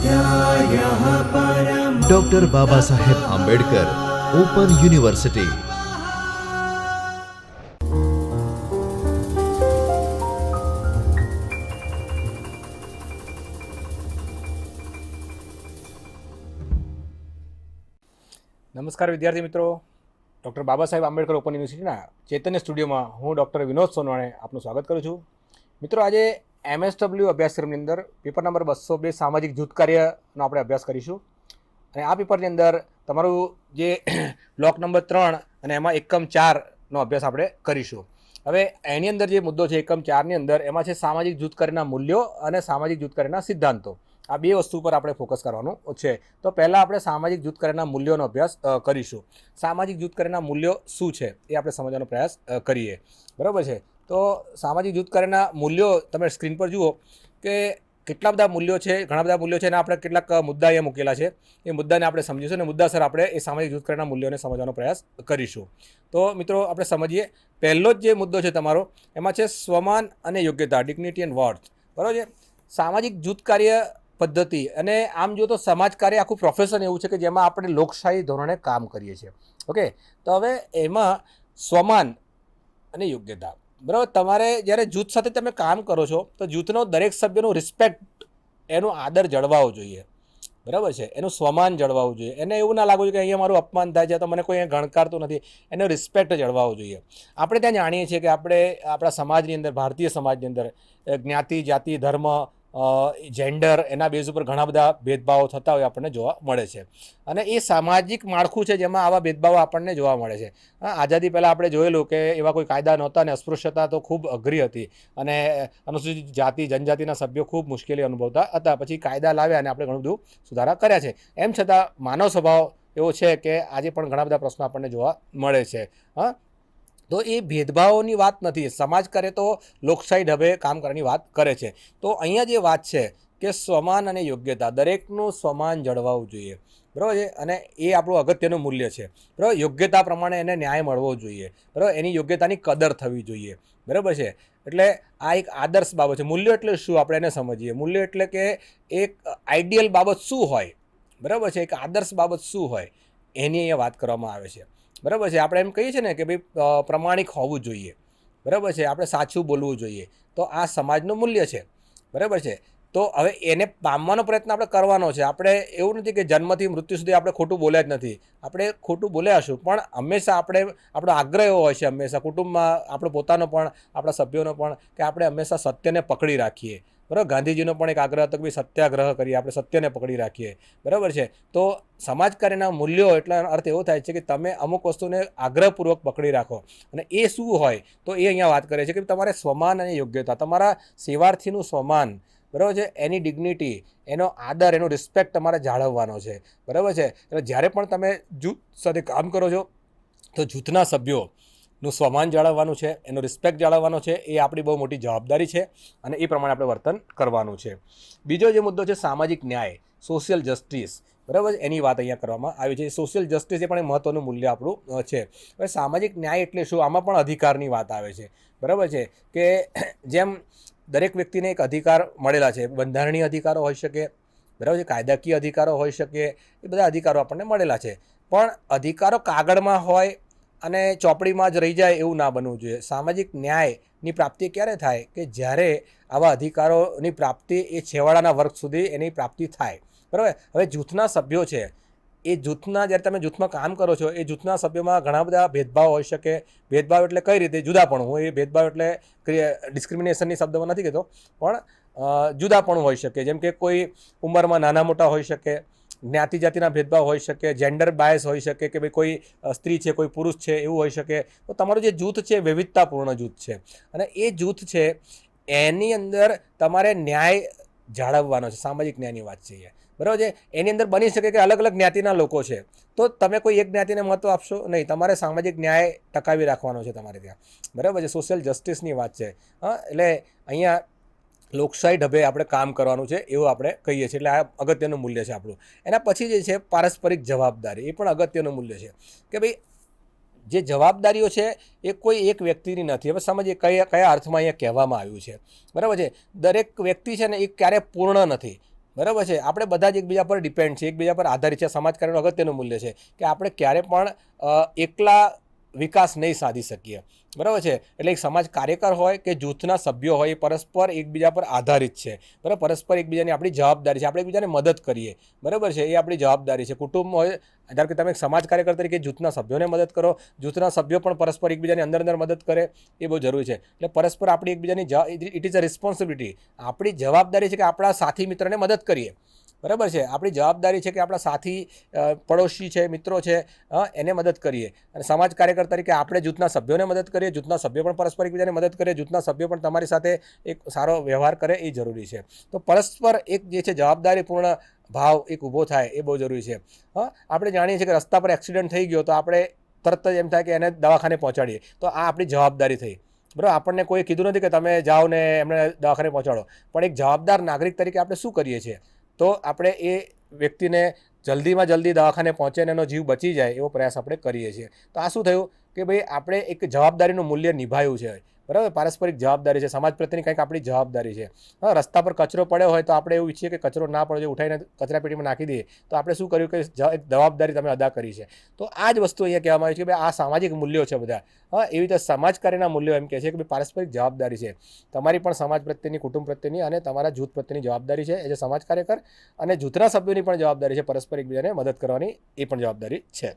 स्वाध्यायः परमः। Doctor Baba Saheb Ambedkar open university. નમસ્કાર વિદ્યાર્થી મિત્રો, ડૉક્ટર બાબા સાહેબ આંબેડકર ઓપન યુનિવર્સિટીના ચૈતન્ય સ્ટુડિયોમાં હું ડૉક્ટર વિનોદ સોનવાણે આપનું સ્વાગત કરું છું. મિત્રો, આજે MSW અભ્યાસક્રમની અંદર પેપર નંબર 202 સામાજિક જૂથ કાર્યનો આપણે અભ્યાસ કરીશું. અને આ પેપરની અંદર તમારું જે બ્લોક નંબર 3 અને એમાં એકમ 4નો અભ્યાસ આપણે કરીશું. હવે એની અંદર જે મુદ્દો છે એકમ 4ની અંદર એમાં છે સામાજિક જૂથ કાર્યના મૂલ્યો અને સામાજિક જૂથ કાર્યના સિદ્ધાંતો. આ બે વસ્તુ પર આપણે ફોકસ કરવાનું છે. તો પહેલાં આપણે સામાજિક જૂથ કાર્યના મૂલ્યોનો અભ્યાસ કરીશું. સામાજિક જૂથ કાર્યના મૂલ્યો શું છે એ આપણે સમજવાનો પ્રયાસ કરીએ. બરાબર છે. તો સામાજિક જૂથ કાર્યના મૂલ્યો તમે સ્ક્રીન પર જુઓ કે કેટલા બધા મૂલ્યો છે, ઘણા બધા મૂલ્યો છે અને આપણે કેટલાક મુદ્દા અહીંયા મૂકેલા છે. એ મુદ્દાને આપણે સમજીશું અને મુદ્દાસર આપણે એ સામાજિક જૂથ કાર્યના મૂલ્યોને સમજવાનો પ્રયાસ કરીશું. તો મિત્રો, આપણે સમજીએ. પહેલો જ જે મુદ્દો છે તમારો એમાં છે સ્વમાન અને યોગ્યતા, ડિગ્નિટી એન્ડ વર્થ. બરાબર છે. સામાજિક જૂથ કાર્ય પદ્ધતિ અને આમ જો તો સમાજ કાર્ય આખું પ્રોફેશન એવું છે કે જેમાં આપણે લોકશાહી ધોરણે કામ કરીએ છીએ. ઓકે, તો હવે એમાં સ્વમાન અને યોગ્યતા. બરાબર, તમારે જ્યારે જૂથ સાથે તમે કામ કરો છો તો જૂથનો દરેક સભ્યનું રિસ્પેક્ટ, એનો આદર જળવાવો જોઈએ. બરાબર છે. એનું સ્વમાન જળવાવું જોઈએ. એને એવું ના લાગવું જોઈએ કે અહીંયા મારું અપમાન થાય છે તો મને કોઈ અહીંયા ગણકારતું નથી. એનો રિસ્પેક્ટ જળવાવો જોઈએ. આપણે ત્યાં જાણીએ છીએ કે આપણે આપણા સમાજની અંદર, ભારતીય સમાજની અંદર જ્ઞાતિ, જાતિ, ધર્મ, જેન્ડર, એના બેઝ ઉપર ઘણા બધા ભેદભાવો થતા હોય આપણને જોવા મળે છે. અને એ સામાજિક માળખું છે જેમાં આવા ભેદભાવો આપણને જોવા મળે છે. આઝાદી પહેલાં આપણે જોયેલું કે એવા કોઈ કાયદા નહોતા અને અસ્પૃશ્યતા તો ખૂબ અઘરી હતી અને અનુસૂચિત જાતિ, જનજાતિના સભ્યો ખૂબ મુશ્કેલી અનુભવતા હતા. પછી કાયદા લાવ્યા અને આપણે ઘણું બધું સુધારા કર્યા છે. એમ છતાં માનવ સ્વભાવ એવો છે કે આજે પણ ઘણા બધા પ્રશ્નો આપણને જોવા મળે છે. તો એ ભેદભાવોની વાત નથી. સમાજ કરે તો લોકશાહી ઢબે કામ કરવાની વાત કરે છે. તો અહીંયા જે વાત છે કે સ્વમાન અને યોગ્યતા, દરેકનું સ્વમાન જળવાવું જોઈએ. બરાબર છે. અને એ આપણું અગત્યનું મૂલ્ય છે. બરાબર, યોગ્યતા પ્રમાણે એને ન્યાય મળવો જોઈએ. બરાબર, એની યોગ્યતાની કદર થવી જોઈએ. બરાબર છે. એટલે આ એક આદર્શ બાબત છે. મૂલ્ય એટલે શું આપણે એને સમજીએ. મૂલ્ય એટલે કે એક આઈડિયલ બાબત શું હોય. બરાબર છે. એક આદર્શ બાબત શું હોય એની અહીંયા વાત કરવામાં આવે છે. બરાબર છે. આપણે એમ કહીએ છીએ ને કે ભાઈ પ્રમાણિક હોવું જોઈએ. બરાબર છે. આપણે સાચું બોલવું જોઈએ. તો આ સમાજનું મૂલ્ય છે. બરાબર છે. તો હવે એને પામવાનો પ્રયત્ન આપણે કરવાનો છે. આપણે એવું નથી કે જન્મથી મૃત્યુ સુધી આપણે ખોટું બોલ્યા જ નથી. આપણે ખોટું બોલ્યા હશું, પણ હંમેશા આપણો આગ્રહ એવો હોય છે, હંમેશા કુટુંબમાં આપણો પોતાનો પણ, આપણા સભ્યોનો પણ, કે આપણે હંમેશા સત્યને પકડી રાખીએ. બરાબર, ગાંધીજીનો પણ એક આગ્રહ હતો કે ભાઈ સત્યાગ્રહ કરીએ, આપણે સત્યને પકડી રાખીએ. બરાબર છે. તો સમાજ કાર્યના મૂલ્યો એટલે અર્થ એવો થાય છે કે તમે અમુક વસ્તુને આગ્રહપૂર્વક પકડી રાખો. અને એ શું હોય તો એ અહીંયા વાત કરે છે કે તમારે સ્વમાન અને યોગ્યતા, તમારા સેવાર્થીનું સ્વમાન, બરાબર છે, એની ડિગ્નિટી, એનો આદર, એનો રિસ્પેક્ટ તમારે જાળવવાનો છે. બરાબર છે. એટલે જ્યારે પણ તમે જૂથ સાથે કામ કરો છો તો જૂથના સભ્યોનું સ્વમાન જાળવવાનું છે, એનો રિસ્પેક્ટ જાળવવાનો છે. એ આપણી બહુ મોટી જવાબદારી છે અને એ પ્રમાણે આપણે વર્તન કરવાનું છે. બીજો જે મુદ્દો છે સામાજિક ન્યાય, સોશિયલ જસ્ટિસ. બરાબર, એની વાત અહીંયા કરવામાં આવી છે. સોશિયલ જસ્ટિસ એ પણ એક મહત્ત્વનું મૂલ્ય આપણું છે. હવે સામાજિક ન્યાય એટલે શું? આમાં પણ અધિકારની વાત આવે છે. બરાબર છે. કે જેમ દરેક વ્યક્તિને એક અધિકાર મળેલા છે, બંધારણીય અધિકારો હોઈ શકે, બરાબર છે, કાયદાકીય અધિકારો હોઈ શકે, એ બધા અધિકારો આપણને મળેલા છે. પણ અધિકારો કાગળમાં હોય અને ચોપડીમાં જ રહી જાય એવું ના બનવું જોઈએ. સામાજિક ન્યાયની પ્રાપ્તિ ક્યારે થાય કે જ્યારે આવા અધિકારોની પ્રાપ્તિ એ છેવાડાના વર્ગ સુધી એની પ્રાપ્તિ થાય. બરાબર. હવે જૂથના સભ્યો છે, એ જૂથના, જ્યારે તમે જૂથમાં કામ કરો છો, એ જૂથના સભ્યોમાં ઘણા બધા ભેદભાવ હોઈ શકે. ભેદભાવ એટલે કઈ રીતે? જુદાપણું. હું એ ભેદભાવ એટલે ડિસ્ક્રિમિનેશનની શબ્દમાં નથી કહેતો, પણ જુદાપણું હોઈ શકે. જેમ કે કોઈ ઉંમરમાં નાના મોટા હોઈ શકે, જ્ઞાતિ જાતિના ભેદભાવ હોઈ શકે, જેન્ડર બાયસ હોઈ શકે કે ભાઈ કોઈ સ્ત્રી છે, કોઈ પુરુષ છે, એવું હોઈ શકે. તો તમારું જે જૂથ છે વિવિધતાપૂર્ણ જૂથ છે અને એ જૂથ છે એની અંદર તમારે ન્યાય જાળવવાનો છે. સામાજિક ન્યાયની વાત છે. બરાબર છે. એની અંદર બની શકે કે અલગ અલગ જ્ઞાતિના લોકો છે, તો તમે કોઈ એક જ્ઞાતિને મહત્ત્વ આપશો નહીં. તમારે સામાજિક ન્યાય ટકાવી રાખવાનો છે તમારે ત્યાં. બરાબર છે. સોશિયલ જસ્ટિસની વાત છે. એટલે અહીંયા લોકશાહી ઢબે આપણે કામ કરવાનું છે એવું આપણે કહીએ છીએ. એટલે આ અગત્યનું મૂલ્ય છે આપણું. એના પછી જે છે પારસ્પરિક જવાબદારી, એ પણ અગત્યનું મૂલ્ય છે કે ભાઈ જે જવાબદારીઓ છે એ કોઈ એક વ્યક્તિની નથી. હવે સમજીએ કયા અર્થમાં અહીંયા કહેવામાં આવ્યું છે. બરાબર છે. દરેક વ્યક્તિ છે ને એ ક્યારેય પૂર્ણ નથી. બરાબર છે. આપણે બધા જ એકબીજા પર ડિપેન્ડ છે, એકબીજા પર આધારિત છે. સમાજ કાર્યનું અગત્યનું મૂલ્ય છે કે આપણે ક્યારે પણ એકલા વિકાસ નહીં સાધી શકીએ. બરાબર છે. એટલે એક સમાજ કાર્યકર હોય કે જૂથના સભ્યો હોય, એ પરસ્પર એકબીજા પર આધારિત છે. બરાબર, પરસ્પર એકબીજાની આપણી જવાબદારી છે, આપણે એકબીજાને મદદ કરીએ. બરાબર છે, એ આપણી જવાબદારી છે. કુટુંબ હોય, ધારો કે તમે એક સમાજ કાર્યકર તરીકે જૂથના સભ્યોને મદદ કરો, જૂથના સભ્યો પણ પરસ્પર એકબીજાની અંદર મદદ કરે, એ બહુ જરૂરી છે. એટલે પરસ્પર આપણી એકબીજાની ઇટ ઇઝ અ રિસ્પોન્સિબિલિટી. આપણી જવાબદારી છે કે આપણા સાથી મિત્રને મદદ કરીએ. બરાબર છે, આપણી જવાબદારી છે કે આપણા સાથી પડોશી છે, મિત્રો છે, એને મદદ કરીએ. અને સમાજ કાર્યકર તરીકે આપણે જૂથના સભ્યોને મદદ કરીએ, જૂથના સભ્યો પણ પરસ્પર એકબીજાને મદદ કરીએ, જૂથના સભ્યો પણ તમારી સાથે એક સારો વ્યવહાર કરે, એ જરૂરી છે. તો પરસ્પર એક જે છે જવાબદારીપૂર્ણ ભાવ એક ઊભો થાય, એ બહુ જરૂરી છે. આપણે જાણીએ છીએ કે રસ્તા પર એક્સિડન્ટ થઈ ગયો તો આપણે તરત જ એમ થાય કે એને દવાખાને પહોંચાડીએ, તો આ આપણી જવાબદારી થઈ. બરાબર, આપણને કોઈ કીધું નથી કે તમે જાઓ ને એમને દવાખાને પહોંચાડો, પણ એક જવાબદાર નાગરિક તરીકે આપણે શું કરીએ છીએ? તો આપણે એ વ્યક્તિને જલ્દીમાં જલ્દી દવાખાને પહોંચે અને એનો જીવ બચી જાય એવો પ્રયાસ આપણે કરીએ છીએ. તો આ શું થયું કે ભાઈ આપણે એક જવાબદારીનું મૂલ્ય નિભાવ્યું છે. બરાબર, પારસ્પરિક જવાબદારી છે, સમાજ પ્રત્યેની કંઈક આપણી જવાબદારી છે. રસ્તા પર કચરો પડ્યો હોય તો આપણે એવું ઈચ્છીએ કે કચરો ના પડે, ઉઠાઈને કચરાપેટીમાં નાખી દઈએ, તો આપણે શું કર્યું કે એક જવાબદારી તમે અદા કરી છે. તો આ જ વસ્તુ અહીંયા કહેવામાં આવી છે કે ભાઈ આ સામાજિક મૂલ્યો છે બધા. એવી રીતે સમાજ કાર્યના મૂલ્યો એમ કહે છે કે ભાઈ પારસ્પરિક જવાબદારી છે. તમારી પણ સમાજ પ્રત્યેની, કુટુંબ પ્રત્યેની અને તમારા જૂથ પ્રત્યેની જવાબદારી છે એ જે સમાજ કાર્યકર, અને જૂથના સભ્યોની પણ જવાબદારી છે પરસ્પર એકબીજાને મદદ કરવાની, એ પણ જવાબદારી છે.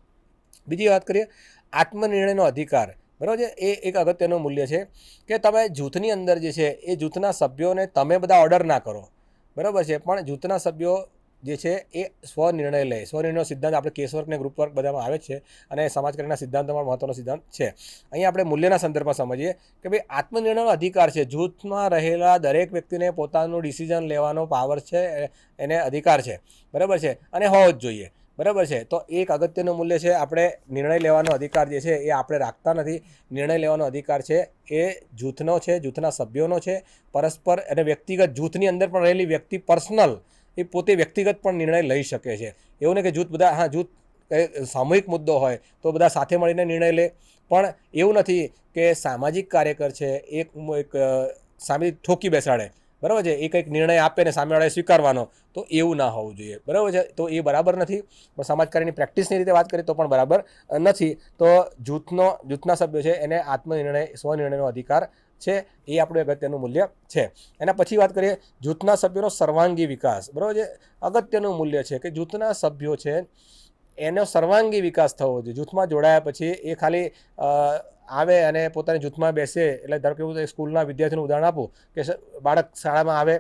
બીજી વાત કરીએ, આત્મનિર્ણયનો અધિકાર. બરાબર છે, એ એક અગત્યનું મૂલ્ય છે કે તમે જૂથની અંદર જે છે એ જૂથના સભ્યોને તમે બધા ઓર્ડર ના કરો. બરાબર છે, પણ જૂથના સભ્યો જે છે એ સ્વનિર્ણય લે. સ્વનિર્ણયનો સિદ્ધાંત આપણે કેસવર્ક ને ગ્રુપ વર્ક બધામાં આવે છે, અને સમાજ કાર્યના સિદ્ધાંતોમાં મહત્વનો સિદ્ધાંત છે. અહીંયા આપણે મૂલ્યના સંદર્ભમાં સમજીએ કે ભાઈ આત્મનિર્ણયનો અધિકાર છે. જૂથમાં રહેલા દરેક વ્યક્તિને પોતાનું ડિસિઝન લેવાનો પાવર છે, એને અધિકાર છે. બરાબર છે, અને હોવો જ જોઈએ. બરાબર છે, તો એક અગત્યનું મૂલ્ય છે. આપણે નિર્ણય લેવાનો અધિકાર જે છે એ આપણે રાખતા નથી. નિર્ણય લેવાનો અધિકાર છે એ જૂથનો છે, જૂથના સભ્યોનો છે. પરસ્પર અને વ્યક્તિગત જૂથની અંદર પણ રહેલી વ્યક્તિ પર્સનલ, એ પોતે વ્યક્તિગત પણ નિર્ણય લઈ શકે છે. એવું નહીં કે જૂથ બધા, જૂથ સામૂહિક મુદ્દો હોય તો બધા સાથે મળીને નિર્ણય લે, પણ એવું નથી કે સામાજિક કાર્યકર છે એક સામે ઠોકી બેસાડે. બરાબર છે, એ કંઈક નિર્ણય આપે ને સામેવાળાએ સ્વીકારવાનો, તો એવું ના હોવું જોઈએ. બરાબર છે, તો એ બરાબર નથી. પણ સમાજ કાર્યની પ્રેક્ટિસની રીતે વાત કરીએ તો પણ બરાબર નથી. તો જૂથના સભ્યો છે એને આત્મનિર્ણય, સ્વનિર્ણયનો અધિકાર છે, એ આપણું અગત્યનું મૂલ્ય છે. એના પછી વાત કરીએ જૂથના સભ્યોનો સર્વાંગી વિકાસ. બરાબર છે, અગત્યનું મૂલ્ય છે કે જૂથના સભ્યો છે એનો સર્વાંગી વિકાસ થવો જોઈએ. જૂથમાં જોડાયા પછી એ ખાલી આવે અને પોતાની જૂથમાં બેસે, એટલે ધારો કે હું સ્કૂલના વિદ્યાર્થીનું ઉદાહરણ આપું કે બાળક શાળામાં આવે,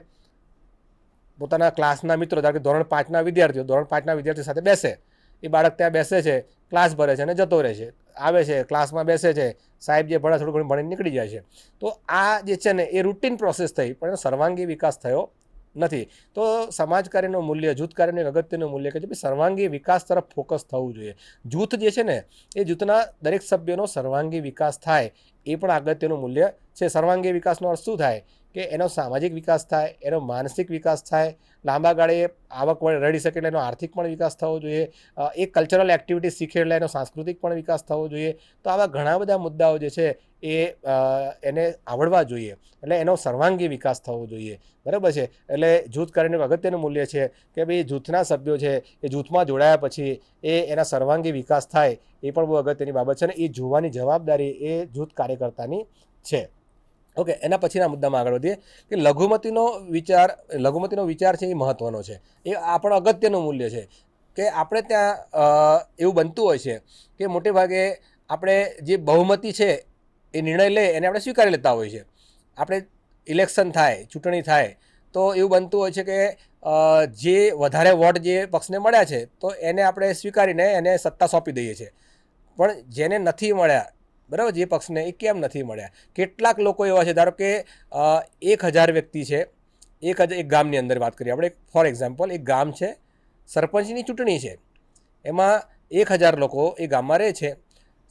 પોતાના ક્લાસના મિત્રો, ધારો કે ધોરણ 5ના વિદ્યાર્થીઓ ધોરણ 5ના વિદ્યાર્થી સાથે બેસે, એ બાળક ત્યાં બેસે છે, ક્લાસ ભરે છે અને જતો રહે છે. આવે છે, ક્લાસમાં બેસે છે, સાહેબ જે ભણે થોડું ઘણું ભણીને નીકળી જાય છે. તો આ જે છે ને એ રૂટીન પ્રોસેસ થઈ, પણ એનો સર્વાંગી વિકાસ થયો નથી. તો સમાજ કાર્યનું મૂલ્ય, જૂથ કાર્યનું એક અગત્યનું મૂલ્ય કે ભાઈ સર્વાંગી વિકાસ તરફ ફોકસ થવું જોઈએ. જૂથ જે છે ને એ જૂથના દરેક સભ્યોનો સર્વાંગી વિકાસ થાય, એ પણ અગત્યનું મૂલ્ય છે. સર્વાંગી વિકાસનો અર્થ શું થાય કે એનો સામાજિક વિકાસ થાય, એનો માનસિક વિકાસ થાય, લાંબા ગાળે આવક રડી શકે એટલે એનો આર્થિક પણ વિકાસ થવો જોઈએ, એ કલ્ચરલ એક્ટિવિટી શીખે એટલે એનો સાંસ્કૃતિક પણ વિકાસ થવો જોઈએ. તો આવા ઘણા બધા મુદ્દાઓ જે છે એ એને આવડવા જોઈએ, એટલે એનો સર્વાંગી વિકાસ થવો જોઈએ. બરાબર છે, એટલે જૂથ કાર્યનું અગત્યનું મૂલ્ય છે કે ભાઈ જૂથના સભ્યો છે એ જૂથમાં જોડાયા પછી એના સર્વાંગી વિકાસ થાય, એ પણ બહુ અગત્યની બાબત છે, અને એ જોવાની જવાબદારી એ જૂથ કાર્યકર્તાની છે. ઓકે, એના પછીના મુદ્દામાં આગળ વધીએ કે લઘુમતીનો વિચાર છે એ મહત્ત્વનો છે. એ આપણો અગત્યનું મૂલ્ય છે કે આપણે ત્યાં એવું બનતું હોય છે કે મોટે ભાગે આપણે જે બહુમતી છે એ નિર્ણય લે એને આપણે સ્વીકારી લેતા હોય છે. આપણે ઇલેક્શન થાય, ચૂંટણી થાય તો એવું બનતું હોય છે કે જે વધારે વોટ જે પક્ષને મળ્યા છે તો એને આપણે સ્વીકારીને એને સત્તા સોંપી દઈએ છીએ. પણ જેને નથી મળ્યા, બરાબર, જે પક્ષને, એ કેમ નથી મળ્યા? કેટલાક લોકો એવા છે, ધારો કે 1000 વ્યક્તિ છે, એક ગામની અંદર વાત કરીએ આપણે, ફોર એક્ઝામ્પલ એક ગામ છે, સરપંચની ચૂંટણી છે, એમાં 1000 લોકો એ ગામમાં રહે છે.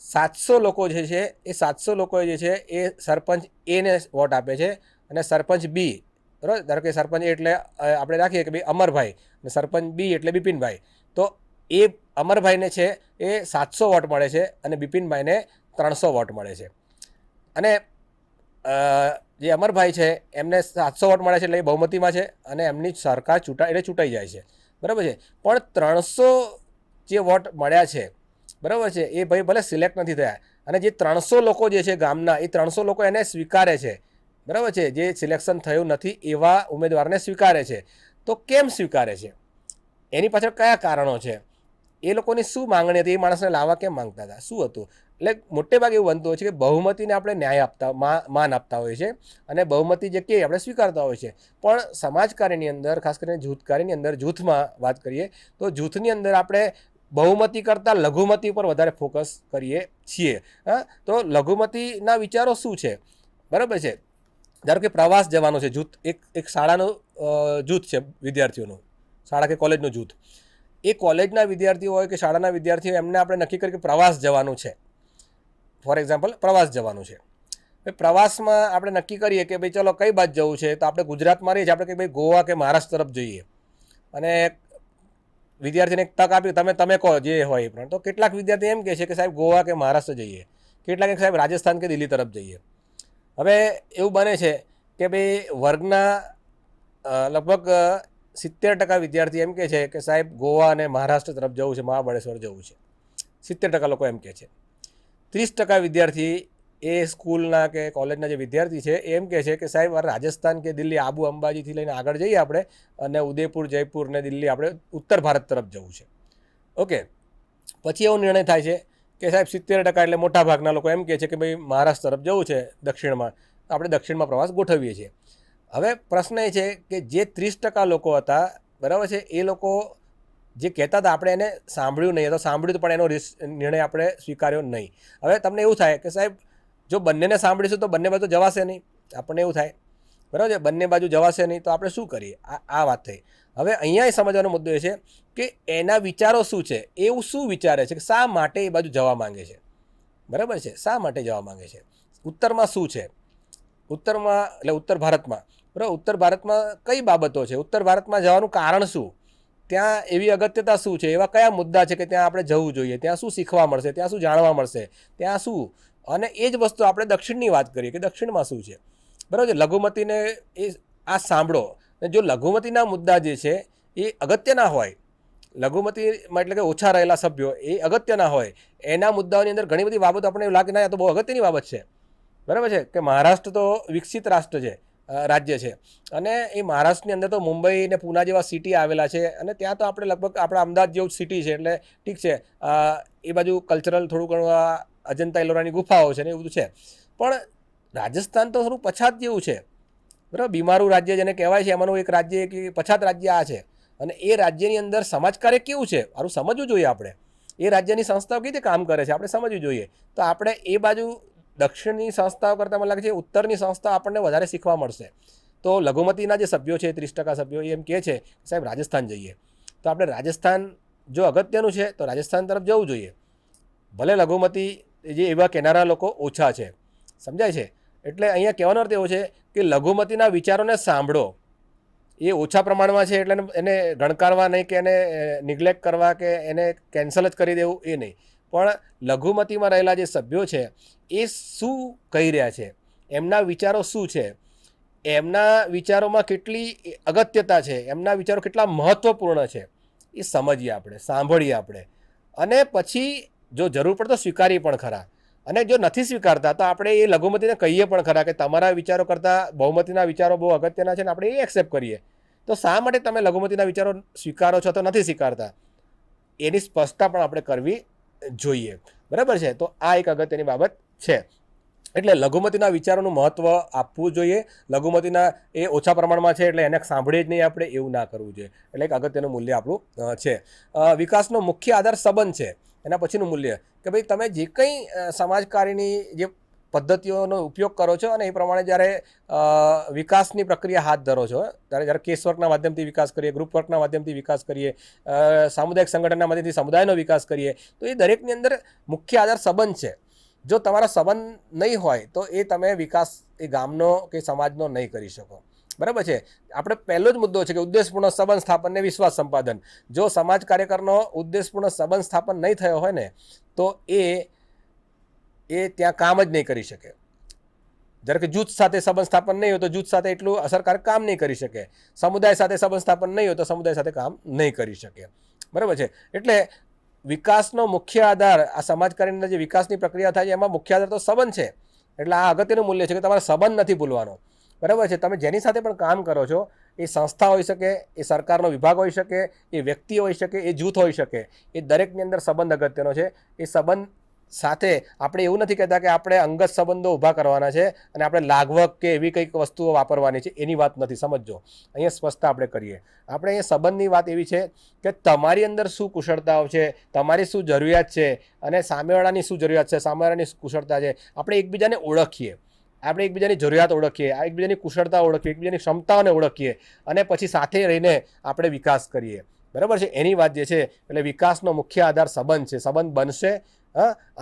700 લોકો જે છે એ 700 લોકોએ જે છે એ સરપંચ એને વોટ આપે છે, અને સરપંચ બી, બરાબર, ધારો કે સરપંચ એટલે આપણે રાખીએ કે ભાઈ અમરભાઈ, અને સરપંચ બી એટલે બિપિનભાઈ. તો એ અમરભાઈને છે એ 700 વોટ મળે છે અને બિપિનભાઈને 300 વોટ મળે છે. અને જે અમરભાઈ છે એમને 700 વોટ મળે છે એટલે એ બહુમતીમાં છે અને એમની સરકાર ચૂંટાઈ જાય છે, બરાબર છે. પણ 300 જે વોટ મળ્યા છે, બરાબર છે, એ ભાઈ ભલે સિલેક્ટ નથી થયા અને જે 300 લોકો જે છે ગામના, એ 300 લોકો એને સ્વીકારે છે, બરાબર છે, જે સિલેક્શન થયું નથી એવા ઉમેદવારને સ્વીકારે છે. તો કેમ સ્વીકારે છે, એની પાછળ કયા કારણો છે, એ લોકોની શું માંગણી હતી, એ માણસને લાવવા કેમ માંગતા હતા, શું હતું? એટલે મોટે ભાગે એવું બનતું હોય છે કે બહુમતીને આપણે ન્યાય માન આપતા હોઈએ છીએ અને બહુમતી જે કે આપણે સ્વીકારતા હોઈએ છીએ. પણ સમાજકાર્યની અંદર, ખાસ કરીને જૂથકાર્યની અંદર, જૂથમાં વાત કરીએ તો જૂથની અંદર આપણે બહુમતી કરતાં લઘુમતી પર વધારે ફોકસ કરીએ છીએ. હા, તો લઘુમતીના વિચારો શું છે, બરાબર છે. ધારો કે પ્રવાસ જવાનું છે, જૂથ એક શાળાનું જૂથ છે, વિદ્યાર્થીઓનું, શાળા કે કોલેજનું જૂથ. એ કોલેજના વિદ્યાર્થીઓ હોય કે શાળાના વિદ્યાર્થીઓ, એમને આપણે નક્કી કરીએ કે પ્રવાસ જવાનું છે. ફોર એક્ઝામ્પલ, પ્રવાસ જવાનું છે. પ્રવાસમાં આપણે નક્કી કરીએ કે ભાઈ ચલો કઈ બાજુ જવું છે, તો આપણે ગુજરાતમાં રહીએ છીએ, આપણે કે ભાઈ ગોવા કે મહારાષ્ટ્ર તરફ જઈએ. અને વિદ્યાર્થીને એક તક આપી, તમે કહો જે હોય એ પણ. તો કેટલાક વિદ્યાર્થી એમ કહે છે કે સાહેબ ગોવા કે મહારાષ્ટ્ર જઈએ, કેટલાક સાહેબ રાજસ્થાન કે દિલ્હી તરફ જઈએ. હવે એવું બને છે કે ભાઈ વર્ગના લગભગ 70% વિદ્યાર્થી એમ કહે છે કે સાહેબ ગોવા અને મહારાષ્ટ્ર તરફ જવું છે, મહાબળેશ્વર જવું છે. 70% લોકો એમ કહે છે. 30% વિદ્યાર્થી એ સ્કૂલના કે કોલેજના જે વિદ્યાર્થી છે એમ કહે છે કે સાહેબ રાજસ્થાન કે દિલ્હી, આબુ અંબાજીથી લઈને આગળ જઈએ આપણે, અને ઉદયપુર, જયપુર ને દિલ્હી આપણે ઉત્તર ભારત તરફ જવું છે. ઓકે, પછી એવો નિર્ણય થાય છે કે સાહેબ 70% એટલે મોટા ભાગના લોકો એમ કહે છે કે ભાઈ મહારાષ્ટ્ર તરફ જવું છે દક્ષિણમાં, આપણે દક્ષિણમાં પ્રવાસ ગોઠવીએ છીએ. હવે પ્રશ્ન એ છે કે જે 30% લોકો હતા, બરાબર છે, એ લોકો જે કહેતા હતા આપણે એને સાંભળ્યું નહીં, તો સાંભળ્યું પણ એનો નિર્ણય આપણે સ્વીકાર્યો નહીં. હવે તમને એવું થાય કે સાહેબ જો બંનેને સાંભળીશું તો બંને બાજુ જવાશે નહીં, આપણને એવું થાય, બરાબર છે, બંને બાજુ જવાશે નહીં, તો આપણે શું કરીએ? આ વાત થઈ. હવે અહીંયા એ સમજવાનો મુદ્દો એ છે કે એના વિચારો શું છે, એવું શું વિચારે છે, કે શા માટે એ બાજુ જવા માંગે છે, બરાબર છે, શા માટે જવા માંગે છે, ઉત્તરમાં શું છે, ઉત્તરમાં એટલે ઉત્તર ભારતમાં, બરાબર, ઉત્તર ભારતમાં કઈ બાબતો છે, ઉત્તર ભારતમાં જવાનું કારણ શું, ત્યાં એવી અગત્યતા શું છે, એવા કયા મુદ્દા છે કે ત્યાં આપણે જવું જોઈએ, ત્યાં શું શીખવા મળશે, ત્યાં શું જાણવા મળશે, ત્યાં શું. અને એ જ વસ્તુ આપણે દક્ષિણની વાત કરીએ કે દક્ષિણમાં શું છે, બરાબર છે. લઘુમતીને એ આ સાંભળો, જો લઘુમતીના મુદ્દા જે છે એ અગત્યના હોય, લઘુમતીમાં એટલે કે ઓછા રહેલા સભ્યો એ અગત્યના હોય, એના મુદ્દાઓની અંદર ઘણી બધી બાબતો આપણને એવું લાગે ના, તો બહુ અગત્યની બાબત છે, બરાબર છે, કે મહારાષ્ટ્ર તો વિકસિત રાષ્ટ્ર છે, રાજ્ય છે, અને એ મહારાષ્ટ્રની અંદર તો મુંબઈ ને પૂના જેવા સિટી આવેલા છે, અને ત્યાં તો આપણે લગભગ આપણા અમદાવાદ જેવું સિટી છે, એટલે ઠીક છે, એ બાજુ કલ્ચરલ થોડું ઘણું અજંતા એલોરાની ગુફાઓ છે ને એવું બધું છે. પણ રાજસ્થાન તો થોડું પછાત જેવું છે, બરાબર, બીમારું રાજ્ય જેને કહેવાય છે, એમાંનું એક રાજ્ય કે પછાત રાજ્ય આ છે. અને એ રાજ્યની અંદર સમાજ કાર્ય કેવું છે, મારું સમજવું જોઈએ આપણે. એ રાજ્યની સંસ્થાઓ કેવી રીતે કામ કરે છે આપણે સમજવું જોઈએ. તો આપણે એ બાજુ દક્ષિણની સંસ્થાઓ કરતાં મને લાગે છે ઉત્તરની સંસ્થા આપણને વધારે શીખવા મળશે. તો લઘુમતીના જે સભ્યો છે, 30% સભ્યો, એમ કહે છે સાહેબ રાજસ્થાન જઈએ, તો આપણે રાજસ્થાન જો અગત્યનું છે તો રાજસ્થાન તરફ જવું જોઈએ. ભલે લઘુમતી જે એવા કહેનારા લોકો ઓછા છે, સમજાય છે. એટલે અહીંયા કહેવાનો અર્થ એવો છે કે લઘુમતીના વિચારોને સાંભળો. એ ઓછા પ્રમાણમાં છે એટલે એને ગણકારવા નહીં, કે એને નિગ્લેક્ટ કરવા, કે એને કેન્સલ જ કરી દેવું, એ નહીં. પણ લઘુમતીમાં રહેલા જે સભ્યો છે એ શું કહી રહ્યા છે, એમના વિચારો શું છે, એમના વિચારોમાં કેટલી અગત્યતા છે, એમના વિચારો કેટલા મહત્ત્વપૂર્ણ છે, એ સમજીએ આપણે, સાંભળીએ આપણે, અને પછી જો જરૂર પડે તો સ્વીકારીએ પણ ખરા. અને જો નથી સ્વીકારતા તો આપણે એ લઘુમતીને કહીએ પણ ખરા કે તમારા વિચારો કરતાં બહુમતીના વિચારો બહુ અગત્યના છે, ને આપણે એ એક્સેપ્ટ કરીએ. તો શા માટે તમે લઘુમતીના વિચારો સ્વીકારો છો તો નથી સ્વીકારતા, એની સ્પષ્ટતા પણ આપણે કરવી જોઈએ, બરાબર છે. તો આ એક અગત્યની બાબત છે. એટલે લઘુમતીના વિચારોનું મહત્ત્વ આપવું જોઈએ. લઘુમતીના એ ઓછા પ્રમાણમાં છે એટલે એને સાંભળીએ જ નહીં આપણે, એવું ના કરવું જોઈએ. એટલે એક અગત્યનું મૂલ્ય આપણું છે. વિકાસનો મુખ્ય આધાર સંબંધ છે. એના પછીનું મૂલ્ય કે ભાઈ તમે જે કંઈ સમાજકારીની જે પદ્ધતિઓનો ઉપયોગ કરો છો અને એ પ્રમાણે જ્યારે વિકાસની પ્રક્રિયા હાથ ધરો છો, જ્યારે કેસવર્કના માધ્યમથી વિકાસ કરીએ, ગ્રુપ વર્કના માધ્યમથી વિકાસ કરીએ, સામુદાયિક સંગઠનના માધ્યમથી સમુદાયનો વિકાસ કરીએ, તો એ દરેકની અંદર મુખ્ય આધાર સંબંધ છે. જો તમારા સંબંધ નહીં હોય તો એ તમે વિકાસ એ ગામનો કે સમાજનો નહીં કરી શકો, બરાબર છે. આપણે પહેલો જ મુદ્દો છે કે ઉદ્દેશપૂર્ણ સંબંધ સ્થાપન ને વિશ્વાસ સંપાદન. જો સમાજ કાર્યકરનો ઉદ્દેશપૂર્ણ સંબંધ સ્થાપન નહીં થયો હોય ને તો એ ત્યાં કામ જ નહીં કરી શકે. જ્યારે કે જૂથ સાથે સંબંધ સ્થાપન નહીં હોય તો જૂથ સાથે એટલું અસરકારક કામ નહીં કરી શકે, સમુદાય સાથે સંબંધ સ્થાપન નહીં હોય તો સમુદાય સાથે કામ નહીં કરી શકે. બરાબર છે. એટલે વિકાસનો મુખ્ય આધાર, આ સમાજકારની અંદર જે વિકાસની પ્રક્રિયા થાય છે એમાં મુખ્ય આધાર તો સંબંધ છે. એટલે આ અગત્યનું મૂલ્ય છે કે તમારે સંબંધ નથી ભૂલવાનો. બરાબર છે. તમે જેની સાથે પણ કામ કરો છો, એ સંસ્થા હોઈ શકે, એ સરકારનો વિભાગ હોઈ શકે, એ વ્યક્તિ હોઈ શકે, એ જૂથ હોઈ શકે, એ દરેકની અંદર સંબંધ અગત્યનો છે. એ સંબંધ સાથે આપણે એવું નથી કહેતા કે આપણે અંગત સંબંધો ઊભા કરવાના છે અને આપણે લાગવક કે એવી કંઈક વસ્તુઓ વાપરવાની છે, એની વાત નથી. સમજો, અહીંયા સ્પષ્ટતા આપણે કરીએ. આપણે અહીંયા સંબંધની વાત એવી છે કે તમારી અંદર શું કુશળતાઓ છે, તમારી શું જરૂરિયાત છે અને સામેવાળાની શું જરૂરિયાત છે, સામેવાળાની શું કુશળતા છે. આપણે એકબીજાને ઓળખીએ, આપણે એકબીજાની જરૂરિયાત ઓળખીએ, એકબીજાની કુશળતા ઓળખીએ, એકબીજાની ક્ષમતાઓને ઓળખીએ અને પછી સાથે રહીને આપણે વિકાસ કરીએ. બરાબર છે. એની વાત જે છે, એટલે વિકાસનો મુખ્ય આધાર સંબંધ છે. સંબંધ બનશે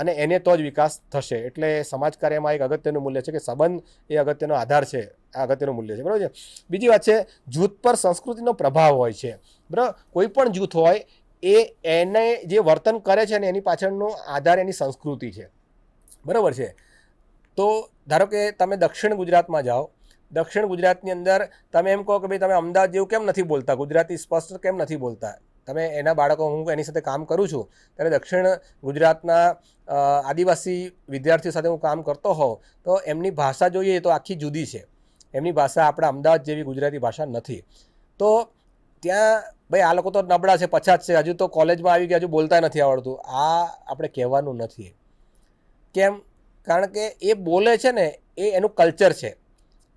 અને એને તો જ વિકાસ થશે. એટલે સમાજ કાર્યમાં એક અગત્યનું મૂલ્ય છે કે સંબંધ એ અગત્યનો આધાર છે, આ અગત્યનું મૂલ્ય છે. બરાબર છે. બીજી વાત છે, જૂથ પર સંસ્કૃતિનો પ્રભાવ હોય છે. બરાબર, કોઈ પણ જૂથ હોય એને જે વર્તન કરે છે ને એની પાછળનો આધાર એની સંસ્કૃતિ છે. બરાબર છે. તો ધારો કે તમે દક્ષિણ ગુજરાતમાં જાઓ, દક્ષિણ ગુજરાતની અંદર તમે એમ કહો કે ભાઈ તમે અમદાવાદ જેવું કેમ નથી બોલતા, ગુજરાતી સ્પષ્ટ કેમ નથી બોલતા. તમે એના બાળકો, હું એની સાથે કામ કરું છું ત્યારે દક્ષિણ ગુજરાતના આદિવાસી વિદ્યાર્થીઓ સાથે હું કામ કરતો હોઉં તો એમની ભાષા જોઈએ તો આખી જુદી છે. એમની ભાષા આપણા અમદાવાદ જેવી ગુજરાતી ભાષા નથી. તો ત્યાં ભાઈ આ લોકો તો નબળા છે, પછાત છે, હજુ તો કોલેજમાં આવી ગયા, હજુ બોલતા નથી આવડતું. આ આપણે કહેવાનું નથી. કેમ? કારણ કે એ બોલે છે ને, એ એનું કલ્ચર છે,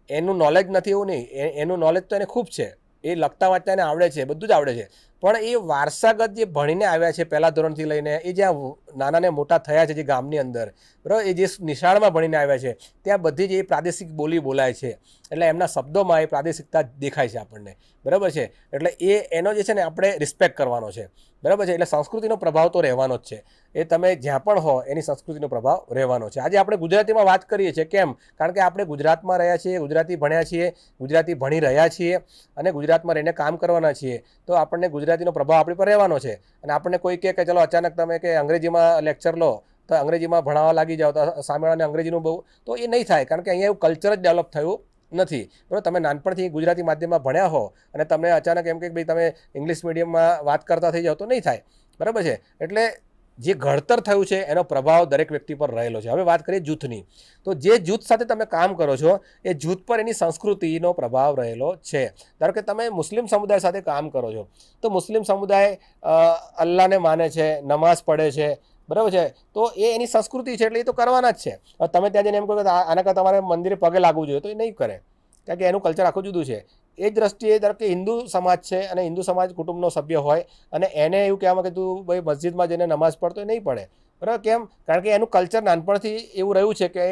એનું નોલેજ નથી એવું નહીં, એનું નોલેજ તો એને ખૂબ છે. એ લખતા વાંચતા એને આવડે છે, બધું જ આવડે છે. પણ એ વારસાગત જે ભણીને આવ્યા છે પહેલા ધોરણથી લઈને, એ જ્યાં નાના ને મોટા થયા છે જે ગામની અંદર, બરાબર, એ જે નિશાળમાં ભણીને આવ્યા છે ત્યાં બધી જ એ પ્રાદેશિક બોલી બોલાય છે. એટલે એમના શબ્દોમાં એ પ્રાદેશિકતા દેખાય છે આપણને. બરાબર છે. એટલે એનો જે છે ને આપણે રિસ્પેક્ટ કરવાનો છે. બરાબર છે. એટલે સંસ્કૃતિનો પ્રભાવ તો રહેવાનો જ છે. એ તમે જ્યાં પણ હો એની સંસ્કૃતિનો પ્રભાવ રહેવાનો છે. આજે આપણે ગુજરાતીમાં વાત કરીએ છીએ, કેમ? કારણ કે આપણે ગુજરાતમાં રહ્યા છીએ, ગુજરાતી ભણ્યા છીએ, ગુજરાતી ભણી રહ્યા છીએ અને ગુજરાતમાં રહીને કામ કરવાના છીએ. તો આપણને ગુજરાતીનો પ્રભાવ આપણી પર રહેવાનો છે. અને આપણને કોઈ કહે કે ચલો અચાનક તમે કે અંગ્રેજીમાં લેક્ચર લો તો અંગ્રેજીમાં ભણાવવા લાગી જાઓ તો સામેવાળાને અંગ્રેજીનું બહુ, તો એ નહીં થાય. કારણ કે અહીંયા એવું કલ્ચર જ ડેવલપ થયું નથી. બરાબર, તમે નાનપણથી ગુજરાતી માધ્યમમાં ભણ્યા હો અને તમને અચાનક એમ કે ભાઈ તમે ઇંગ્લિશ મીડિયમમાં વાત કરતા થઈ જાઓ તો નહીં થાય. બરાબર છે. એટલે જે ઘડતર થયું છે એનો પ્રભાવ દરેક વ્યક્તિ પર રહેલો છે. હવે વાત કરીએ જૂથની, તો જે જૂથ સાથે તમે કામ કરો છો એ જૂથ પર એની સંસ્કૃતિનો પ્રભાવ રહેલો છે. ધારો કે તમે મુસ્લિમ સમુદાય સાથે કામ કરો છો તો મુસ્લિમ સમુદાય અલ્લાહને માને છે, નમાઝ પડે છે. બરાબર છે. તો એ એની સંસ્કૃતિ છે એટલે એ તો કરવાના જ છે. તમે ત્યાં જઈને એમ કહો કે આના કરતાં તમારે મંદિરે પગે લાગવું જોઈએ તો એ નહીં કરે, કારણ કે એનું કલ્ચર આખું જુદું છે. એ જ દ્રષ્ટિએ ધારો કે હિન્દુ સમાજ છે અને હિન્દુ સમાજ કુટુંબનો સભ્ય હોય અને એને એવું કહેવામાં કે તું ભાઈ મસ્જિદમાં જઈને નમાઝ પડતો એ નહીં પડે. બરાબર, કેમ? કારણ કે એનું કલ્ચર નાનપણથી એવું રહ્યું છે કે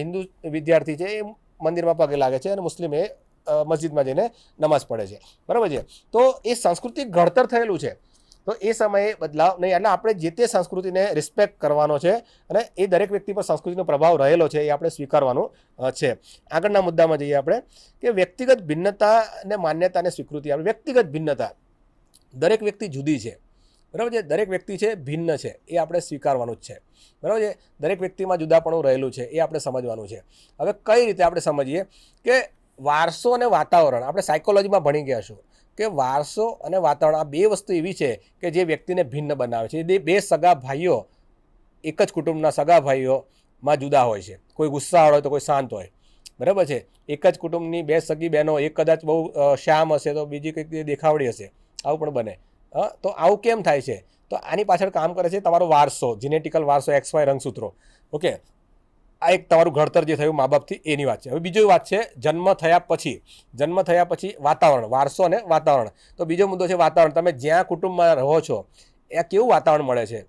હિન્દુ વિદ્યાર્થી છે એ મંદિરમાં પગે લાગે છે અને મુસ્લિમ એ મસ્જિદમાં જઈને નમાઝ પડે છે. બરાબર છે. તો એ સંસ્કૃતિ ઘડતર થયેલું છે. તો એ સમયે બદલાવ નહીં. એટલે આપણે જે તે સંસ્કૃતિને રિસ્પેક્ટ કરવાનો છે અને એ દરેક વ્યક્તિ પર સંસ્કૃતિનો પ્રભાવ રહેલો છે એ આપણે સ્વીકારવાનું છે. આગળના મુદ્દામાં જઈએ આપણે કે વ્યક્તિગત ભિન્નતા અને માન્યતા અને સ્વીકૃતિ. આપણે વ્યક્તિગત ભિન્નતા, દરેક વ્યક્તિ જુદી છે. બરાબર છે. દરેક વ્યક્તિ છે ભિન્ન છે, એ આપણે સ્વીકારવાનું જ છે. બરાબર છે. દરેક વ્યક્તિમાં જુદાપણું રહેલું છે, એ આપણે સમજવાનું છે. હવે કઈ રીતે આપણે સમજીએ કે વારસો અને વાતાવરણ, આપણે સાયકોલોજીમાં ભણી ગયા છું કે વારસો અને વાતાવરણ આ બે વસ્તુ એવી છે કે જે વ્યક્તિને ભિન્ન બનાવે છે. બે સગા ભાઈઓ એક જ કુટુંબના સગા ભાઈઓમાં જુદા હોય છે. કોઈ ગુસ્સાવાળો હોય તો કોઈ શાંત હોય. બરાબર છે. એક જ કુટુંબની બે સગી બહેનો, એક કદાચ બહુ શ્યામ હશે તો બીજી કંઈક દેખાવડી હશે, આવું પણ બને. તો આવું કેમ થાય છે? તો આની પાછળ કામ કરે છે તમારો વારસો, જીનેટિકલ વારસો, XY રંગસૂત્રો. ઓકે, આ એક તમારું ઘડતર જે થયું મા બાપથી એની વાત છે. હવે બીજી વાત છે જન્મ થયા પછી વાતાવરણ, વારસો અને વાતાવરણ. તો બીજો મુદ્દો છે વાતાવરણ. તમે જ્યાં કુટુંબમાં રહો છો એ કેવું વાતાવરણ મળે છે.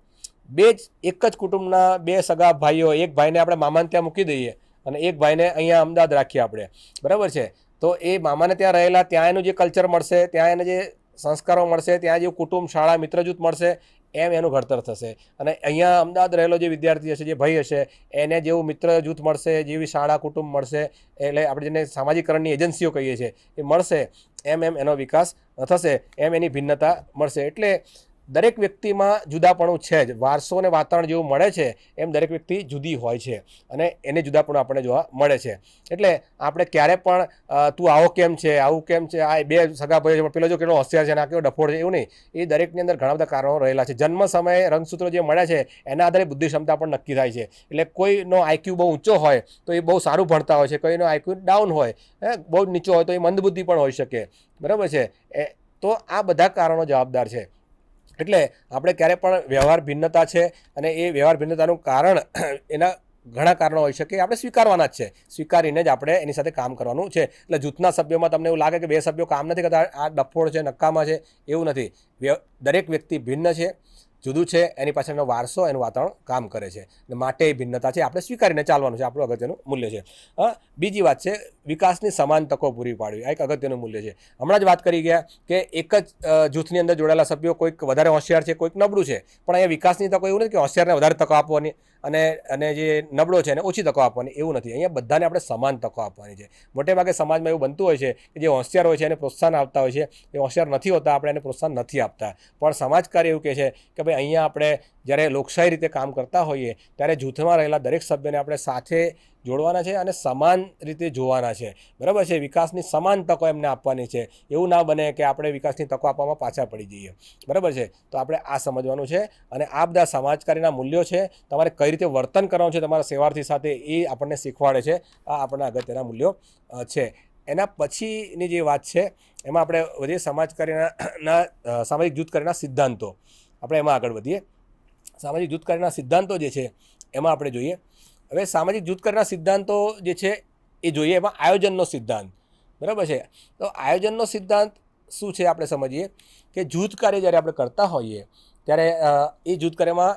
એક જ કુટુંબના બે સગા ભાઈઓ, એક ભાઈને આપણે મામાને ત્યાં મૂકી દઈએ અને એક ભાઈને અહીંયા અમદાવાદ રાખીએ આપણે. બરાબર છે. તો એ મામાને ત્યાં રહેલા, ત્યાં એનું જે કલ્ચર મળશે, ત્યાં એને જે સંસ્કારો મળશે, ત્યાં જે કુટુંબ, શાળા, મિત્ર જૂથ મળશે, એમ એનું ઘડતર થશે. અને અહીંયા અમદાવાદ રહેલો જે વિદ્યાર્થી હશે, જે ભાઈ હશે, એને જેવું મિત્ર જૂથ મળશે, જેવી શાળા કુટુંબ મળશે, એટલે આપણે જેને સામાજિકરણની એજન્સીઓ કહીએ છીએ એ મળશે, એમ એનો વિકાસ થશે, એમ એની ભિન્નતા મળશે. એટલે દરેક વ્યક્તિમાં જુદાપણું છે જ. વારસો અને વાતાવરણ જેવું મળે છે એમ દરેક વ્યક્તિ જુદી હોય છે અને એને જુદાપણું આપણને જોવા મળે છે. એટલે આપણે ક્યારે પણ તું આવો કેમ છે, આવું કેમ છે, આ બે સગા ભાઈઓ છે પણ પેલો જો કેટલો હોશિયાર છે અને આ કેવો ડફોડ છે, એવું નહીં. એ દરેકની અંદર ઘણા બધા કારણો રહેલા છે. જન્મ સમયે રંગસૂત્રો જે મળ્યા છે એના આધારે બુદ્ધિ ક્ષમતા પણ નક્કી થાય છે. એટલે કોઈનો આઈક્યુ બહુ ઊંચો હોય તો એ બહુ સારું ભણતા હોય છે, કોઈનો આઈક્યુ ડાઉન હોય, બહુ નીચો હોય તો એ મંદબુદ્ધિ પણ હોઈ શકે. બરાબર છે. તો આ બધા કારણો જવાબદાર છે. એટલે આપણે ક્યારે પણ વ્યવહાર ભિન્નતા છે અને એ વ્યવહાર ભિન્નતાનું કારણ એના ઘણા કારણો હોઈ શકે, આપણે સ્વીકારવાના જ છે. સ્વીકારીને જ આપણે એની સાથે કામ કરવાનું છે. એટલે જૂથના સભ્યોમાં તમને એવું લાગે કે બે સભ્યો કામ નથી કરતા, આ ડફોડ છે, નકામા છે, એવું નથી. દરેક વ્યક્તિ ભિન્ન છે, જુદું છે, એની પાછળનો વારસો, એનું વાતાવરણ કામ કરે છે અને માટે એ ભિન્નતા છે, આપણે સ્વીકારીને ચાલવાનું છે, આપણું અગત્યનું મૂલ્ય છે. બીજી વાત છે વિકાસની સમાન તકો પૂરી પાડવી. આ એક અગત્યનું મૂલ્ય છે. હમણાં જ વાત કરી ગયા કે એક જ જૂથની અંદર જોડાયેલા સભ્યો કોઈક વધારે હોશિયાર છે, કોઈક નબળું છે, પણ અહીંયા વિકાસની તકો એવું નથી કે હોશિયારને વધારે તકો આપવાની અને જે નબળો છે એને ઓછી તકો આપવાની, એવું નથી. અહીંયા બધાને આપણે સમાન તકો આપવાની છે. મોટે ભાગે સમાજમાં એવું બનતું હોય છે કે જે હોશિયાર હોય છે એને પ્રોત્સાહન આપતા હોય છે, એ હોશિયાર નથી હોતા આપણે એને પ્રોત્સાહન નથી આપતા. પણ સમાજકાર્ય એવું કહે છે કે ભાઈ અહીંયા આપણે જ્યારે લોકશાહી રીતે કામ કરતા હોઈએ ત્યારે જૂથમાં રહેલા દરેક સભ્યને આપણે સાથે જોડવાના છે અને સમાન રીતે જોવાના છે. બરાબર છે. વિકાસની સમાન તકો એમને આપવાની છે. એવું ના બને કે આપણે વિકાસની તકો આપવામાં પાછા પડી જઈએ. બરાબર છે. તો આપણે આ સમજવાનું છે અને આ બધા સમાજકારીના મૂલ્યો છે. તમારે કઈ રીતે વર્તન કરવાનું છે તમારા સેવાર્થી સાથે એ આપણને શીખવાડે છે. આ આપણના અગત્યના મૂલ્યો છે. એના પછીની જે વાત છે એમાં આપણે વધીએ સામાજિક જૂથકાર્યના સિદ્ધાંતો. આપણે એમાં આગળ વધીએ. સામાજિક જૂથકાર્યના સિદ્ધાંતો જે છે એમાં આપણે જોઈએ. હવે સામાજિક જૂથકાર્યના સિદ્ધાંતો જે છે એ જોઈએ. એમાં આયોજનનો સિદ્ધાંત. બરાબર છે. તો આયોજનનો સિદ્ધાંત શું છે આપણે સમજીએ કે જૂથ કાર્ય જ્યારે આપણે કરતા હોઈએ ત્યારે એ જૂથ કાર્યમાં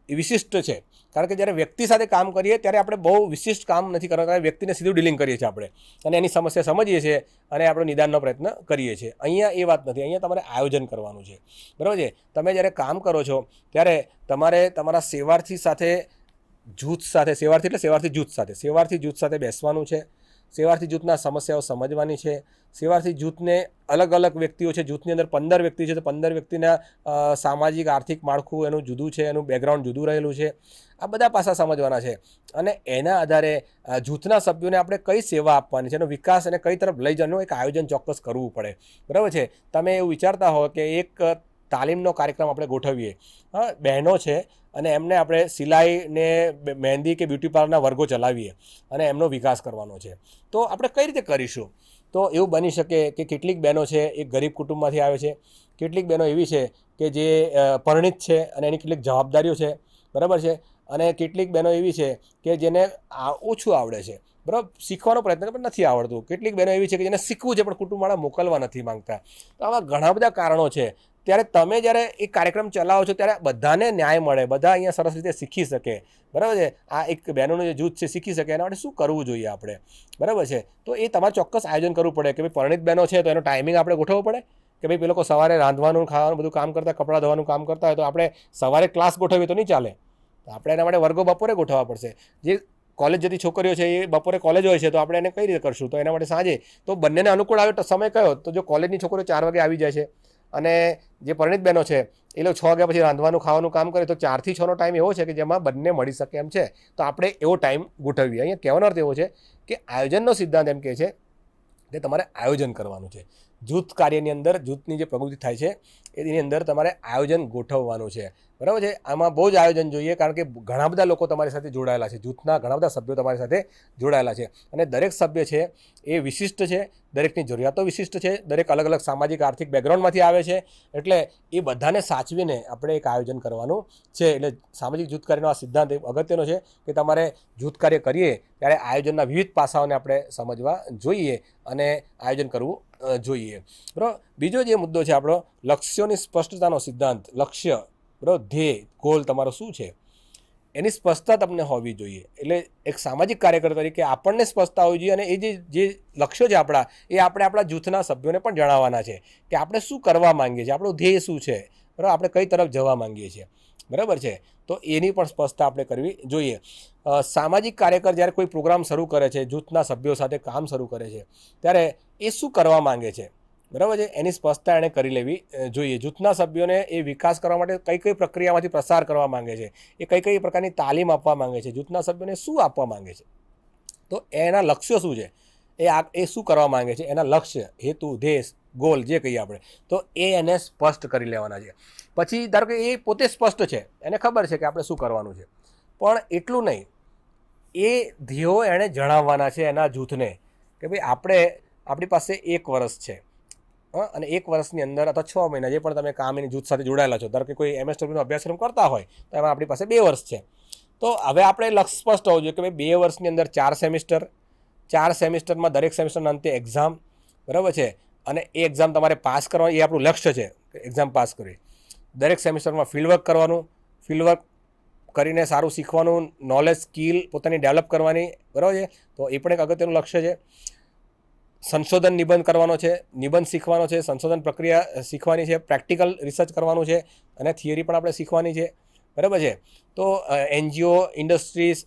વિશિષ્ટ છે. કારણ કે જ્યારે વ્યક્તિ સાથે કામ કરીએ ત્યારે આપણે બહુ વિશિષ્ટ કામ નથી કરતા, વ્યક્તિને સીધું ડીલિંગ કરીએ છીએ આપણે અને એની સમસ્યા સમજીએ છીએ અને આપણે નિદાનનો પ્રયત્ન કરીએ છીએ. અહીંયા એ વાત નથી. અહીંયા તમારે આયોજન કરવાનું છે. બરાબર છે. તમે જ્યારે કામ કરો છો ત્યારે તમારે તમારા સેવાર્થી સાથે જૂથ સાથે સેવાર્થી જૂથ સાથે બેસવાનું છે. સેવાર્થી જૂથના સમસ્યાઓ સમજવાની છે. સેવાર્થી જૂથને અલગ અલગ વ્યક્તિઓ છે. જૂથની અંદર 15 વ્યક્તિ છે તો 15 વ્યક્તિના સામાજિક આર્થિક માળખું એનું જુદું છે, એનું બેકગ્રાઉન્ડ જુદું રહેલું છે. આ બધા પાસા સમજવાના છે અને એના આધારે જૂથના સભ્યોને આપણે કઈ સેવા આપવાની છે, એનો વિકાસ અને કઈ તરફ લઈ જવાનું એક આયોજન ચોક્કસ કરવું પડે. બરાબર છે. તમે એવું વિચારતા હો કે એક તાલીમનો કાર્યક્રમ આપણે ગોઠવીએ, બહેનો છે અને એમને આપણે સિલાઈ ને મહેંદી કે બ્યુટી પાર્લરના વર્ગો ચલાવીએ અને એમનો વિકાસ કરવાનો છે, તો આપણે કઈ રીતે કરીશું? તો એવું બની શકે કે કેટલીક બહેનો છે એ ગરીબ કુટુંબમાંથી આવે છે, કેટલીક બહેનો એવી છે કે જે પરિણિત છે અને એની કેટલીક જવાબદારીઓ છે. બરાબર છે. અને કેટલીક બહેનો એવી છે કે જેને ઓછું આવડે છે, બરાબર, શીખવાનો પ્રયત્ન પણ નથી આવડતું. કેટલીક બહેનો એવી છે કે જેને શીખવું છે પણ કુટુંબવાળા મોકલવા નથી માંગતા. તો આવા ઘણા બધા કારણો છે. ત્યારે તમે જ્યારે એ કાર્યક્રમ ચલાવો છો ત્યારે બધાને ન્યાય મળે, બધા અહીંયા સરસ રીતે શીખી શકે. બરાબર છે. આ એક બહેનોનું જે જૂથ છે શીખી શકે એના માટે શું કરવું જોઈએ આપણે? બરાબર છે. તો એ તમારે ચોક્કસ આયોજન કરવું પડે કે ભાઈ પરિણિત બહેનો છે તો એનો ટાઈમિંગ આપણે ગોઠવવો પડે કે ભાઈ પેલો સવારે રાંધવાનું, ખાવાનું બધું કામ કરતા, કપડાં ધોવાનું કામ કરતા હોય તો આપણે સવારે ક્લાસ ગોઠવીએ તો નહીં ચાલે. તો આપણે એના માટે વર્ગો બપોરે ગોઠવવા પડશે. જે કોલેજ જતી છોકરીઓ છે એ બપોરે કોલેજ હોય છે તો આપણે એને કઈ રીતે કરશું? તો એના માટે સાંજે તો બંનેને અનુકૂળ આવે તો સમય કયો? તો જો કોલેજની છોકરીઓ 4 વાગે આવી જાય છે અને જે પરિણિત બહેનો છે એ લોકો 6 વાગ્યા પછી રાંધવાનું ખાવાનું કામ કરે તો 4 થી 6નો ટાઈમ એવો છે કે જેમાં બંને મળી શકે એમ છે. તો આપણે એવો ટાઈમ ગોઠવીએ. અહીંયા કહેવાનો અર્થ એવો છે કે આયોજનનો સિદ્ધાંત એમ કહે છે કે તમારે આયોજન કરવાનું છે. જૂથ કાર્યની અંદર જૂથની જે પ્રવૃત્તિ થાય છે એની અંદર તમારે આયોજન ગોઠવવાનું છે. બરાબર છે. આમાં બહુ જ આયોજન જોઈએ કારણ કે ઘણા બધા લોકો તમારી સાથે જોડાયેલા છે. જૂથના ઘણા બધા સભ્યો તમારી સાથે જોડાયેલા છે અને દરેક સભ્ય છે એ વિશિષ્ટ છે, દરેકની જરૂરિયાતો વિશિષ્ટ છે, દરેક અલગ અલગ સામાજિક આર્થિક બેકગ્રાઉન્ડમાંથી આવે છે. એટલે એ બધાને સાચવીને આપણે એક આયોજન કરવાનું છે. એટલે સામાજિક જૂથ કાર્યનો આ સિદ્ધાંત અગત્યનો છે કે તમારે જૂથ કાર્ય કરીએ ત્યારે આયોજનના વિવિધ પાસાઓને આપણે સમજવા જોઈએ અને આયોજન કરવું જોઈએ. બરાબર. બીજો જે મુદ્દો છે આપણો લક્ષ્યોની સ્પષ્ટતાનો સિદ્ધાંત. લક્ષ્ય, બરાબર, ધ્યેય, ગોલ તમારો શું છે એની સ્પષ્ટતા તમને હોવી જોઈએ. એટલે એક સામાજિક કાર્યકર તરીકે આપણને સ્પષ્ટતા હોવી જોઈએ અને એ જે લક્ષ્યો છે આપણા એ આપણે આપણા જૂથના સભ્યોને પણ જણાવવાના છે કે આપણે શું કરવા માંગીએ છીએ, આપણો ધ્યેય શું છે, બરાબર, આપણે કઈ તરફ જવા માંગીએ છીએ. બરાબર છે. તો એની પણ સ્પષ્ટતા આપણે કરવી જોઈએ. સામાજિક કાર્યકર જ્યારે કોઈ પ્રોગ્રામ શરૂ કરે છે, જૂથના સભ્યો સાથે કામ શરૂ કરે છે ત્યારે એ શું કરવા માંગે છે, બરાબર છે, એની સ્પષ્ટતા એણે કરી લેવી જોઈએ. જૂથના સભ્યોને એ વિકાસ કરવા માટે કઈ કઈ પ્રક્રિયામાંથી પ્રસાર કરવા માંગે છે, એ કઈ કઈ પ્રકારની તાલીમ આપવા માંગે છે, જૂથના સભ્યોને શું આપવા માંગે છે, તો એના લક્ષ્યો શું છે, એ શું કરવા માંગે છે, એના લક્ષ્ય, હેતુ, ધ્યેય, ગોલ જે કહીએ આપણે, તો એને સ્પષ્ટ કરી લેવાના છે. પછી ધારો કે એ પોતે સ્પષ્ટ છે, એને ખબર છે કે આપણે શું કરવાનું છે, પણ એટલું નહીં, એ ધ્યેયો એણે જણાવવાના છે એના જૂથને કે ભાઈ આપણી પાસે 1 વર્ષ છે, અને 1 વર્ષની અંદર અથવા 6 મહિના જે પણ તમે કામ એની જૂથ સાથે જોડાયેલા છો, ધારો કે કોઈ MSWનો અભ્યાસક્રમ કરતા હોય તો એમાં આપણી પાસે 2 વર્ષ છે, તો હવે આપણે લક્ષ્ય સ્પષ્ટ હોવું જોઈએ કે ભાઈ 2 વર્ષની અંદર 4 સેમિસ્ટર, 4 સેમિસ્ટરમાં દરેક સેમિસ્ટરના અંતે એક્ઝામ, બરાબર છે, અને એ એક્ઝામ તમારે પાસ કરવાની, એ આપણું લક્ષ્ય છે કે એક્ઝામ પાસ કરવી. દરેક સેમિસ્ટરમાં ફિલ્ડવર્ક કરવાનું, ફિલ્ડવર્ક કરીને સારું શીખવાનું, નોલેજ સ્કિલ પોતાની ડેવલપ કરવાની, બરાબર છે, તો એ પણ એક અગત્યનું લક્ષ્ય છે. સંશોધન નિબંધ કરવાનો છે, નિબંધ શીખવાનો છે, સંશોધન પ્રક્રિયા શીખવાની છે, પ્રેક્ટિકલ રિસર્ચ કરવાનું છે, અને થિયરી પણ આપણે શીખવાની છે, બરાબર છે. તો NGO, ઇન્ડસ્ટ્રીઝ,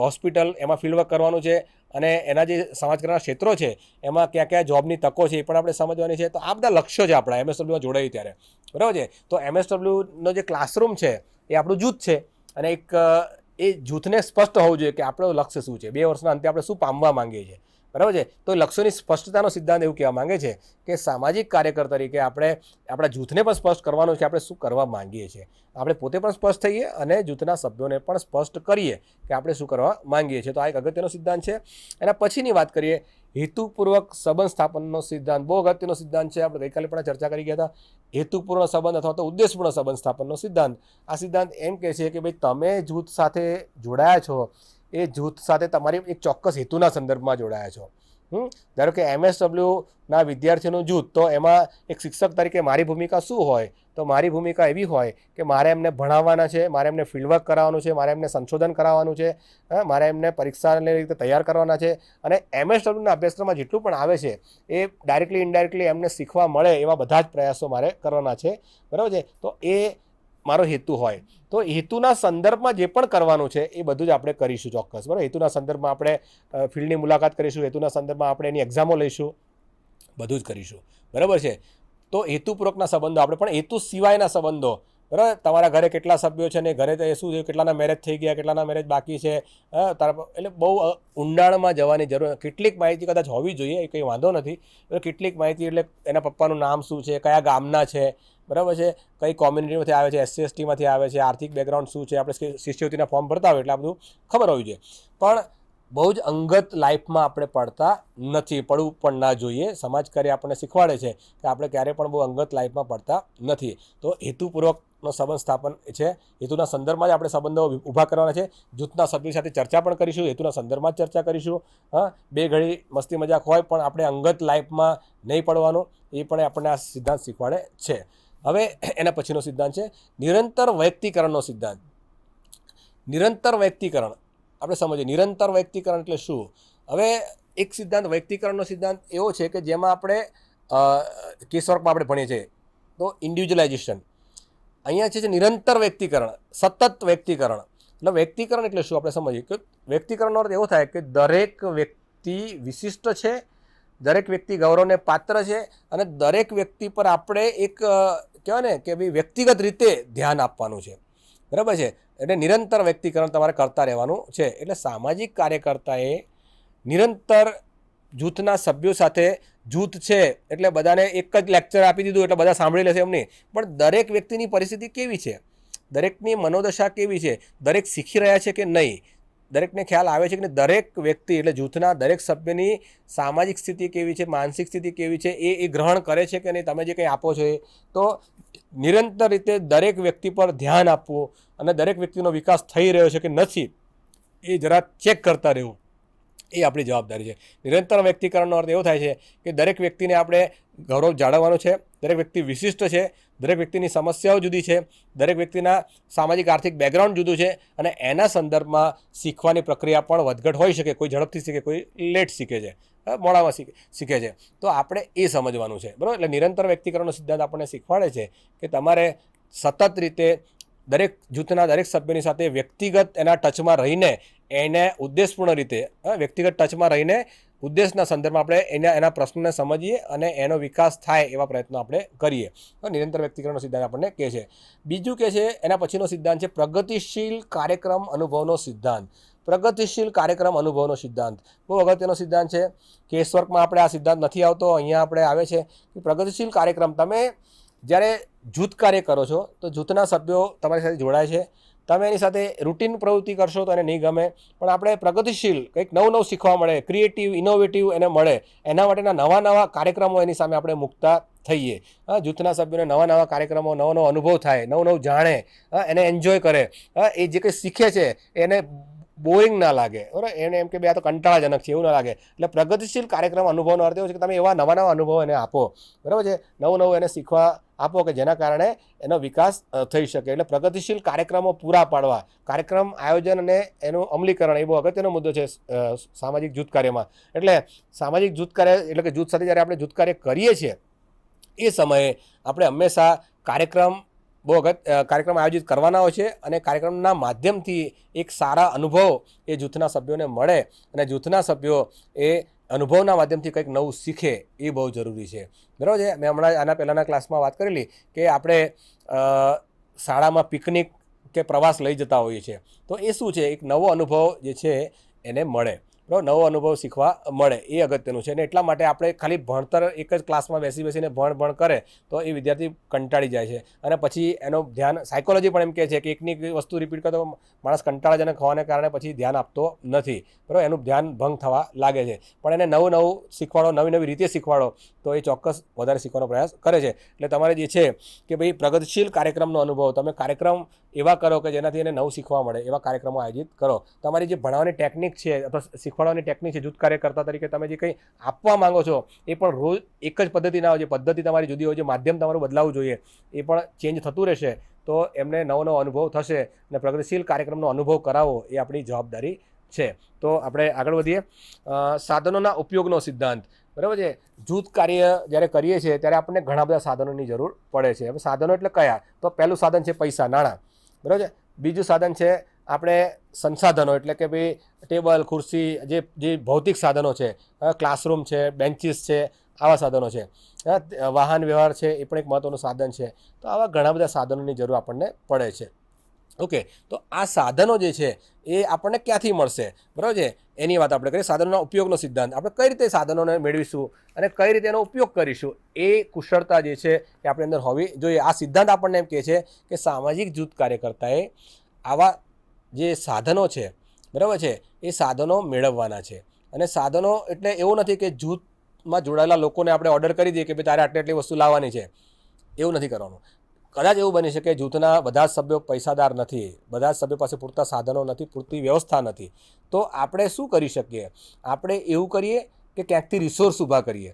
હોસ્પિટલ એમાં ફિલ્ડવર્ક કરવાનું છે, અને એના જે સમાજકારના ક્ષેત્રો છે એમાં ક્યાં ક્યાં જોબની તકો છે એ પણ આપણે સમજવાની છે. તો આ બધા લક્ષ્યો છે આપણા MSWમાં જોડાઈ ત્યારે, બરાબર છે. તો MSWનો જે ક્લાસરૂમ છે એ આપણું જૂથ છે, અને એક એ જૂથને સ્પષ્ટ હોવું જોઈએ કે આપણું લક્ષ્ય શું છે, 2 વર્ષના અંતે આપણે શું પામવા માંગીએ છીએ, બરાબર છે. તો લક્ષ્યોની સ્પષ્ટતાનો સિદ્ધાંત એવું કહેવા માંગે છે કે સામાજિક કાર્યકર તરીકે આપણે આપણા જૂથને પણ સ્પષ્ટ કરવાનું છે કે આપણે શું કરવા માંગીએ છીએ, આપણે પોતે પણ સ્પષ્ટ થઈએ અને જૂથના સભ્યોને પણ સ્પષ્ટ કરીએ કે આપણે શું કરવા માંગીએ છીએ. તો આ એક અગત્યનો સિદ્ધાંત છે. એના પછીની વાત કરીએ, હેતુપૂર્વક સંબંધ સ્થાપનનો સિદ્ધાંત. બહુ અગત્યનો સિદ્ધાંત છે, આપણે ગઈકાલે પણ ચર્ચા કરી ગયા હતા. હેતુપૂર્ણ સંબંધ અથવા તો ઉદ્દેશપૂર્ણ સંબંધ સ્થાપનનો સિદ્ધાંત. આ સિદ્ધાંત એમ કહે છે કે ભાઈ તમે જૂથ સાથે જોડાયા છો, એ જૂથ સાથે તમારી એક ચોક્કસ હેતુના સંદર્ભમાં જોડાયા છો. ધારો કે MSWના વિદ્યાર્થીઓનું જૂથ, તો એમાં એક શિક્ષક તરીકે મારી ભૂમિકા શું હોય, તો મારી ભૂમિકા એવી હોય કે મારે એમને ભણાવવાના છે, મારે એમને ફિલ્ડવર્ક કરાવવાનું છે, મારે એમને સંશોધન કરાવવાનું છે, મારે એમને પરીક્ષાને રીતે તૈયાર કરવાના છે, અને MSWના અભ્યાસક્રમમાં જેટલું પણ આવે છે એ ડાયરેક્ટલી ઇનડાયરેક્ટલી એમને શીખવા મળે એવા બધા જ પ્રયાસો મારે કરવાના છે, બરાબર છે. તો એ મારો હેતુ હોય, તો હેતુના સંદર્ભમાં જે પણ કરવાનું છે એ બધું જ આપણે કરીશું ચોક્કસ, બરાબર. હેતુના સંદર્ભમાં આપણે ફિલ્ડની મુલાકાત કરીશું, હેતુના સંદર્ભમાં આપણે એની એક્ઝામો લઈશું, બધું જ કરીશું, બરાબર છે. તો હેતુપૂર્વકના સંબંધો આપણે, પણ હેતુ સિવાયના સંબંધો, બરાબર. તમારા ઘરે કેટલા સભ્યો છે ને ઘરે શું છે, કેટલાના મેરેજ થઈ ગયા, કેટલાના મેરેજ બાકી છે, એટલે બહુ ઊંડાણમાં જવાની જરૂર. કેટલીક માહિતી કદાચ હોવી જોઈએ, એ કંઈ વાંધો નથી. કેટલીક માહિતી એટલે એના પપ્પાનું નામ શું છે, કયા ગામના છે, બરાબર છે, કઈ કોમ્યુનિટીમાંથી આવે છે, SC/STમાંથી આવે છે, આર્થિક બેકગ્રાઉન્ડ શું છે, આપણે શિષ્યવૃત્તિના ફોર્મ ભરતા હોય એટલે આ બધું ખબર હોવી જોઈએ. પણ બહુ જ અંગત લાઈફમાં આપણે પડતા નથી, પડવું પણ ના જોઈએ. સમાજ કાર્ય આપણને શીખવાડે છે કે આપણે ક્યારેય પણ બહુ અંગત લાઈફમાં પડતા નથી. તો હેતુપૂર્વકનો સંબંધ સ્થાપન છે, હેતુના સંદર્ભમાં જ આપણે સંબંધો ઊભા કરવાના છે. જૂથના સભ્યો સાથે ચર્ચા પણ કરીશું, હેતુના સંદર્ભમાં જ ચર્ચા કરીશું. બે ઘડી મસ્તી મજાક હોય પણ આપણે અંગત લાઈફમાં નહીં પડવાનું, એ પણ આપણને આ સિદ્ધાંત શીખવાડે છે. હવે એના પછીનો સિદ્ધાંત છે નિરંતર વ્યક્તિકરણનો સિદ્ધાંત. નિરંતર વ્યક્તિકરણ આપણે સમજીએ, નિરંતર વ્યક્તિકરણ એટલે શું. હવે એક સિદ્ધાંત વ્યક્તિકરણનો સિદ્ધાંત એવો છે કે જેમાં આપણે કેસવર્કમાં આપણે ભણીએ છીએ તો ઇન્ડિવિજ્યુઅલાઇઝેશન, અહીંયા છે નિરંતર વ્યક્તિકરણ, સતત વ્યક્તિકરણ. એટલે વ્યક્તિકરણ એટલે શું આપણે સમજીએ કે વ્યક્તિકરણનો અર્થ એવો થાય કે દરેક વ્યક્તિ વિશિષ્ટ છે, દરેક વ્યક્તિ ગૌરવને પાત્ર છે, અને દરેક વ્યક્તિ પર આપણે એક કહેવાય ને કે ભાઈ વ્યક્તિગત રીતે ધ્યાન આપવાનું છે, બરાબર છે. એટલે નિરંતર વ્યક્તિકરણ તમારે કરતા રહેવાનું છે. એટલે સામાજિક કાર્યકર્તાએ નિરંતર જૂથના સભ્યો સાથે, જૂથ છે એટલે બધાને એક જ લેક્ચર આપી દીધું એટલે બધા સાંભળી લેશે એમ નહીં, પણ દરેક વ્યક્તિની પરિસ્થિતિ કેવી છે, દરેકની મનોદશા કેવી છે, દરેક શીખી રહ્યા છે કે નહીં, દરેકને ખ્યાલ આવે છે કે દરેક વ્યક્તિ એટલે જૂથના દરેક સભ્યની સામાજિક સ્થિતિ કેવી છે, માનસિક સ્થિતિ કેવી છે, એ ગ્રહણ કરે છે કે નહીં, તમે જે કંઈ આપો છો એ. તો નિરંતર રીતે દરેક વ્યક્તિ પર ધ્યાન આપવું અને દરેક વ્યક્તિનો વિકાસ થઈ રહ્યો છે કે નથી એ જરા ચેક કરતા રહેવું, એ આપણી જવાબદારી છે. નિરંતર વ્યક્તિકરણનો અર્થ એવો થાય છે કે દરેક વ્યક્તિને આપણે ગૌરવ જાળવવાનું છે, દરેક વ્યક્તિ વિશિષ્ટ છે, દરેક વ્યક્તિની સમસ્યાઓ જુદી છે, દરેક વ્યક્તિના સામાજિક આર્થિક બેકગ્રાઉન્ડ જુદું છે, અને એના સંદર્ભમાં શીખવાની પ્રક્રિયા પણ વધઘટ હોઈ શકે. કોઈ ઝડપથી શીખે, કોઈ લેટ શીખે છે, મોડામાં શીખે છે. તો આપણે એ સમજવાનું છે, બરાબર. એટલે નિરંતર વ્યક્તિકરણનો સિદ્ધાંત આપણને શીખવાડે છે કે તમારે સતત રીતે દરેક જૂથના દરેક સભ્યની સાથે વ્યક્તિગત એના ટચમાં રહીને, એને ઉદ્દેશપૂર્ણ રીતે વ્યક્તિગત ટચમાં રહીને ઉદ્દેશના સંદર્ભમાં આપણે એના પ્રશ્નને સમજીએ અને એનો વિકાસ થાય એવા પ્રયત્નો આપણે કરીએ. તો નિરંતર વ્યક્તિકરણનો સિદ્ધાંત આપણને કહે છે. બીજું કે છે એના પછીનો સિદ્ધાંત છે પ્રગતિશીલ કાર્યક્રમ અનુભવનો સિદ્ધાંત. પ્રગતિશીલ કાર્યક્રમ અનુભવનો સિદ્ધાંત બહુ અગત્યનો સિદ્ધાંત છે. કેસવર્કમાં આપણે આ સિદ્ધાંત નથી આવતો, અહીંયા આપણે આવે છે કે પ્રગતિશીલ કાર્યક્રમ. તમે જ્યારે જૂથ કાર્ય કરો છો તો જૂથના સભ્યો તમારી સાથે જોડાય છે. તમે એની સાથે રૂટીન પ્રવૃત્તિ કરશો તો એને નહીં ગમે, પણ આપણે પ્રગતિશીલ કંઈક નવું શીખવા મળે, ક્રિએટિવ ઇનોવેટિવ એને મળે, એના માટેના નવા કાર્યક્રમો એની સામે આપણે મૂકતા થઈએ. જૂથના સભ્યોને નવા કાર્યક્રમો, નવો અનુભવ થાય, નવું જાણે, એને એન્જોય કરે, એ જે કંઈ શીખે છે એને બોરિંગ ના લાગે, બરાબર, એને એમ કે બે આ તો કંટાળાજનક છે એવું ના લાગે. એટલે પ્રગતિશીલ કાર્યક્રમ અનુભવનો અર્થ એવો છે કે તમે એવા નવા અનુભવો એને આપો, બરાબર છે, નવું એને શીખવા આપો કે જેના કારણે એનો વિકાસ થઈ શકે. એટલે પ્રગતિશીલ કાર્યક્રમો પૂરા પાડવા, કાર્યક્રમ આયોજન અને એનું અમલીકરણ એ બહુ અગત્યનો મુદ્દો છે સામાજિક જૂથ કાર્યમાં. એટલે સામાજિક જૂથ કાર્ય એટલે કે જૂથ સાથે જ્યારે આપણે જૂથ કાર્ય કરીએ છીએ એ સમયે આપણે હંમેશા કાર્યક્રમ આયોજિત કરવાના હોય છે અને કાર્યક્રમના માધ્યમથી એક સારા અનુભવ એ જૂથના સભ્યોને મળે અને જૂથના સભ્યો એ અનુભવના માધ્યમથી કંઈક નવું શીખે એ બહુ જરૂરી છે, બરાબર છે. મેં હમણાં આના પહેલાંના ક્લાસમાં વાત કરેલી કે આપણે શાળામાં પિકનિક કે પ્રવાસ લઈ જતા હોઈએ છીએ તો એ શું છે, એક નવો અનુભવ જે છે એને મળે, બરાબર, નવો અનુભવ શીખવા મળે, એ અગત્યનું છે. અને એટલા માટે આપણે ખાલી ભણતર એક જ ક્લાસમાં બેસીને ભણ કરે તો એ વિદ્યાર્થી કંટાળી જાય છે અને પછી એનું ધ્યાન, સાયકોલોજી પણ એમ કહે છે કે એકની વસ્તુ રિપીટ કરતો માણસ કંટાળાજનક હોવાને કારણે પછી ધ્યાન આપતો નથી, બરાબર, એનું ધ્યાન ભંગ થવા લાગે છે. પણ એને નવું શીખવાડો, નવી રીતે શીખવાડો તો એ ચોક્કસ વધારે શીખવાનો પ્રયાસ કરે છે. એટલે તમારે જે છે કે ભાઈ પ્રગતિશીલ કાર્યક્રમનો અનુભવ, તમે કાર્યક્રમ એવા કરો કે જેનાથી એને નવું શીખવા મળે એવા કાર્યક્રમો આયોજિત કરો. તમારી જે ભણાવવાની ટેકનિક છે અથવા શીખવાડવાની ટેકનિક છે, જૂથ કાર્યકર્તા તરીકે તમે જે કંઈ આપવા માંગો છો એ પણ રોજ એક જ પદ્ધતિ ના હોય, જે પદ્ધતિ તમારી જુદી હોય, જે માધ્યમ તમારું બદલાવવું જોઈએ એ પણ ચેન્જ થતું રહેશે તો એમને નવો અનુભવ થશે અને પ્રગતિશીલ કાર્યક્રમનો અનુભવ કરાવવો એ આપણી જવાબદારી છે. તો આપણે આગળ વધીએ. સાધનોના ઉપયોગનો સિદ્ધાંત, બરાબર છે. જૂથ કાર્ય જ્યારે કરીએ છીએ ત્યારે આપણને ઘણા બધા સાધનોની જરૂર પડે છે. હવે સાધનો એટલે કયા? તો પહેલું સાધન છે પૈસા, નાણાં, બરાબર છે. બીજું સાધન છે આપણે સંસાધનો, એટલે કે ભાઈ ટેબલ, ખુરશી, જે ભૌતિક સાધનો છે, ક્લાસરૂમ છે, બેન્ચીસ છે, આવા સાધનો છે. વાહન વ્યવહાર છે એ પણ એક મહત્ત્વનું સાધન છે. તો આવા ઘણા બધા સાધનોની જરૂર આપણને પડે છે. ઓકે, તો આ સાધનો જે છે એ આપણને ક્યાંથી મળશે, બરાબર છે, એની વાત આપણે કરીએ. સાધનોના ઉપયોગનો સિદ્ધાંત, આપણે કઈ રીતે સાધનોને મેળવીશું અને કઈ રીતે એનો ઉપયોગ કરીશું એ કુશળતા જે છે એ આપણી અંદર હોવી જોઈએ. આ સિદ્ધાંત આપણને એમ કહે છે કે સામાજિક જૂથ કાર્યકર્તાએ આવા જે સાધનો છે, બરાબર છે, એ સાધનો મેળવવાના છે. અને સાધનો એટલે એવું નથી કે જૂથમાં જોડાયેલા લોકોને આપણે ઓર્ડર કરી દઈએ કે ભાઈ તારે આટલી વસ્તુ લાવવાની છે, એવું નથી કરવાનું. કદાચ એવું બની શકે જૂથના બધા જ સભ્યો પૈસાદાર નથી, બધા જ સભ્યો પાસે પૂરતા સાધનો નથી, પૂરતી વ્યવસ્થા નથી, તો આપણે શું કરી શકીએ? આપણે એવું કરીએ કે ક્યાંકથી રિસોર્સ ઊભા કરીએ,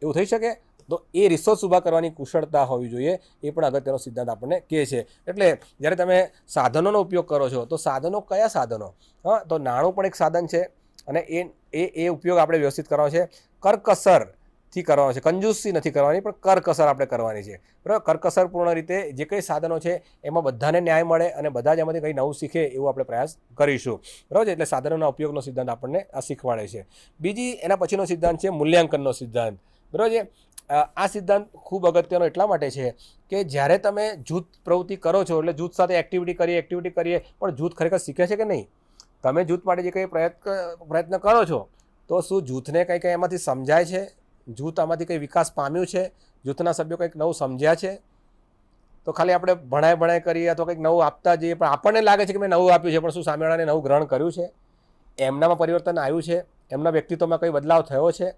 એવું થઈ શકે. તો એ રિસોર્સ ઊભા કરવાની કુશળતા હોવી જોઈએ, એ પણ અગત્યનો સિદ્ધાંત આપણને કહે છે. એટલે જ્યારે તમે સાધનોનો ઉપયોગ કરો છો તો સાધનો કયા સાધનો? તો નાણું પણ એક સાધન છે અને એ ઉપયોગ આપણે વ્યવસ્થિત કરવાનો છે, કરકસરથી કરવાનો છે, કંજૂસી નથી કરવાની પણ કરકસર આપણે કરવાની છે, બરાબર. કરકસરપૂર્ણ રીતે જે કંઈ સાધનો છે એમાં બધાને ન્યાય મળે અને બધા જ એમાંથી કંઈ નવું શીખે એવું આપણે પ્રયાસ કરીશું, બરાબર છે. એટલે સાધનોના ઉપયોગનો સિદ્ધાંત આપણને આ શીખવાડે છે. બીજી એના પછીનો સિદ્ધાંત છે મૂલ્યાંકનનો સિદ્ધાંત, બરાબર છે. આ સિદ્ધાંત ખૂબ અગત્યનો એટલા માટે છે કે જ્યારે તમે જૂથ પ્રવૃત્તિ કરો છો એટલે જૂથ સાથે એક્ટિવિટી કરીએ પણ જૂથ ખરેખર શીખે છે કે નહીં? તમે જૂથ માટે જે કંઈ પ્રયત્ન કરો છો તો શું જૂથને કંઈ એમાંથી સમજાય છે? જૂથ આમાંથી કંઈ વિકાસ પામ્યું છે? જૂથના સભ્યો કંઈક નવું સમજ્યા છે? તો ખાલી આપણે ભણાય કરીએ અથવા કંઈક નવું આપતા જઈએ પણ આપણને લાગે છે કે મેં નવું આપ્યું છે પણ શું સામેવાળાને નવું ગ્રહણ કર્યું છે? એમનામાં પરિવર્તન આવ્યું છે? એમના વ્યક્તિત્વમાં કંઈ બદલાવ થયો છે?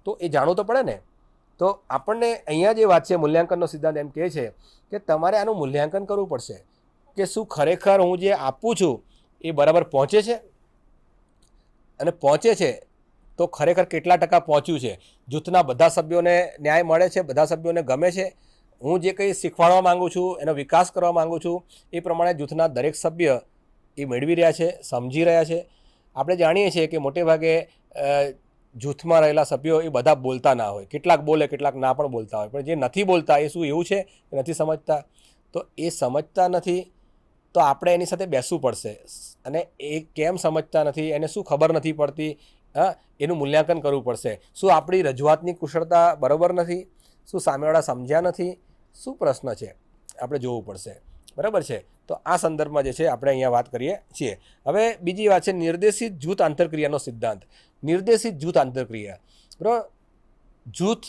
તો એ જાણવું તો પડે ને. તો આપણને અહીંયા જે વાત છે મૂલ્યાંકનનો સિદ્ધાંત એમ કહે છે કે તમારે આનું મૂલ્યાંકન કરવું પડશે કે શું ખરેખર હું જે આપું છું એ બરાબર પહોંચે છે, અને પહોંચે છે તો ખરેખર કેટલા ટકા પહોંચ્યું છે? જૂથના બધા સભ્યોને ન્યાય મળે છે? બધા સભ્યોને ગમે છે? હું જે કંઈ શીખવાડવા માગું છું, એનો વિકાસ કરવા માગું છું એ પ્રમાણે જૂથના દરેક સભ્ય એ મેળવી રહ્યા છે, સમજી રહ્યા છે? આપણે જાણીએ છીએ કે મોટે ભાગે જૂથમાં રહેલા સભ્યો એ બધા બોલતા ના હોય, કેટલાક બોલે કેટલાક ના પણ બોલતા હોય, પણ જે નથી બોલતા એ શું એવું છે કે નથી સમજતા? તો એ સમજતા નથી તો આપણે એની સાથે બેસવું પડશે. અને એ કેમ સમજતા નથી, એને શું ખબર નથી પડતી, હા, એનું મૂલ્યાંકન કરવું પડશે. શું આપણી રજૂઆતની કુશળતા બરાબર નથી? શું સામેવાળા સમજ્યા નથી? શું પ્રશ્ન છે? આપણે જોવું પડશે. બરાબર છે. તો આ સંદર્ભમાં જે છે આપણે અહીંયા વાત કરીએ છીએ. હવે બીજી વાત છે નિર્દેશિત જૂથ આંતરક્રિયાનો સિદ્ધાંત. નિર્દેશિત જૂથ આંતરક્રિયા, બરાબર. જૂથ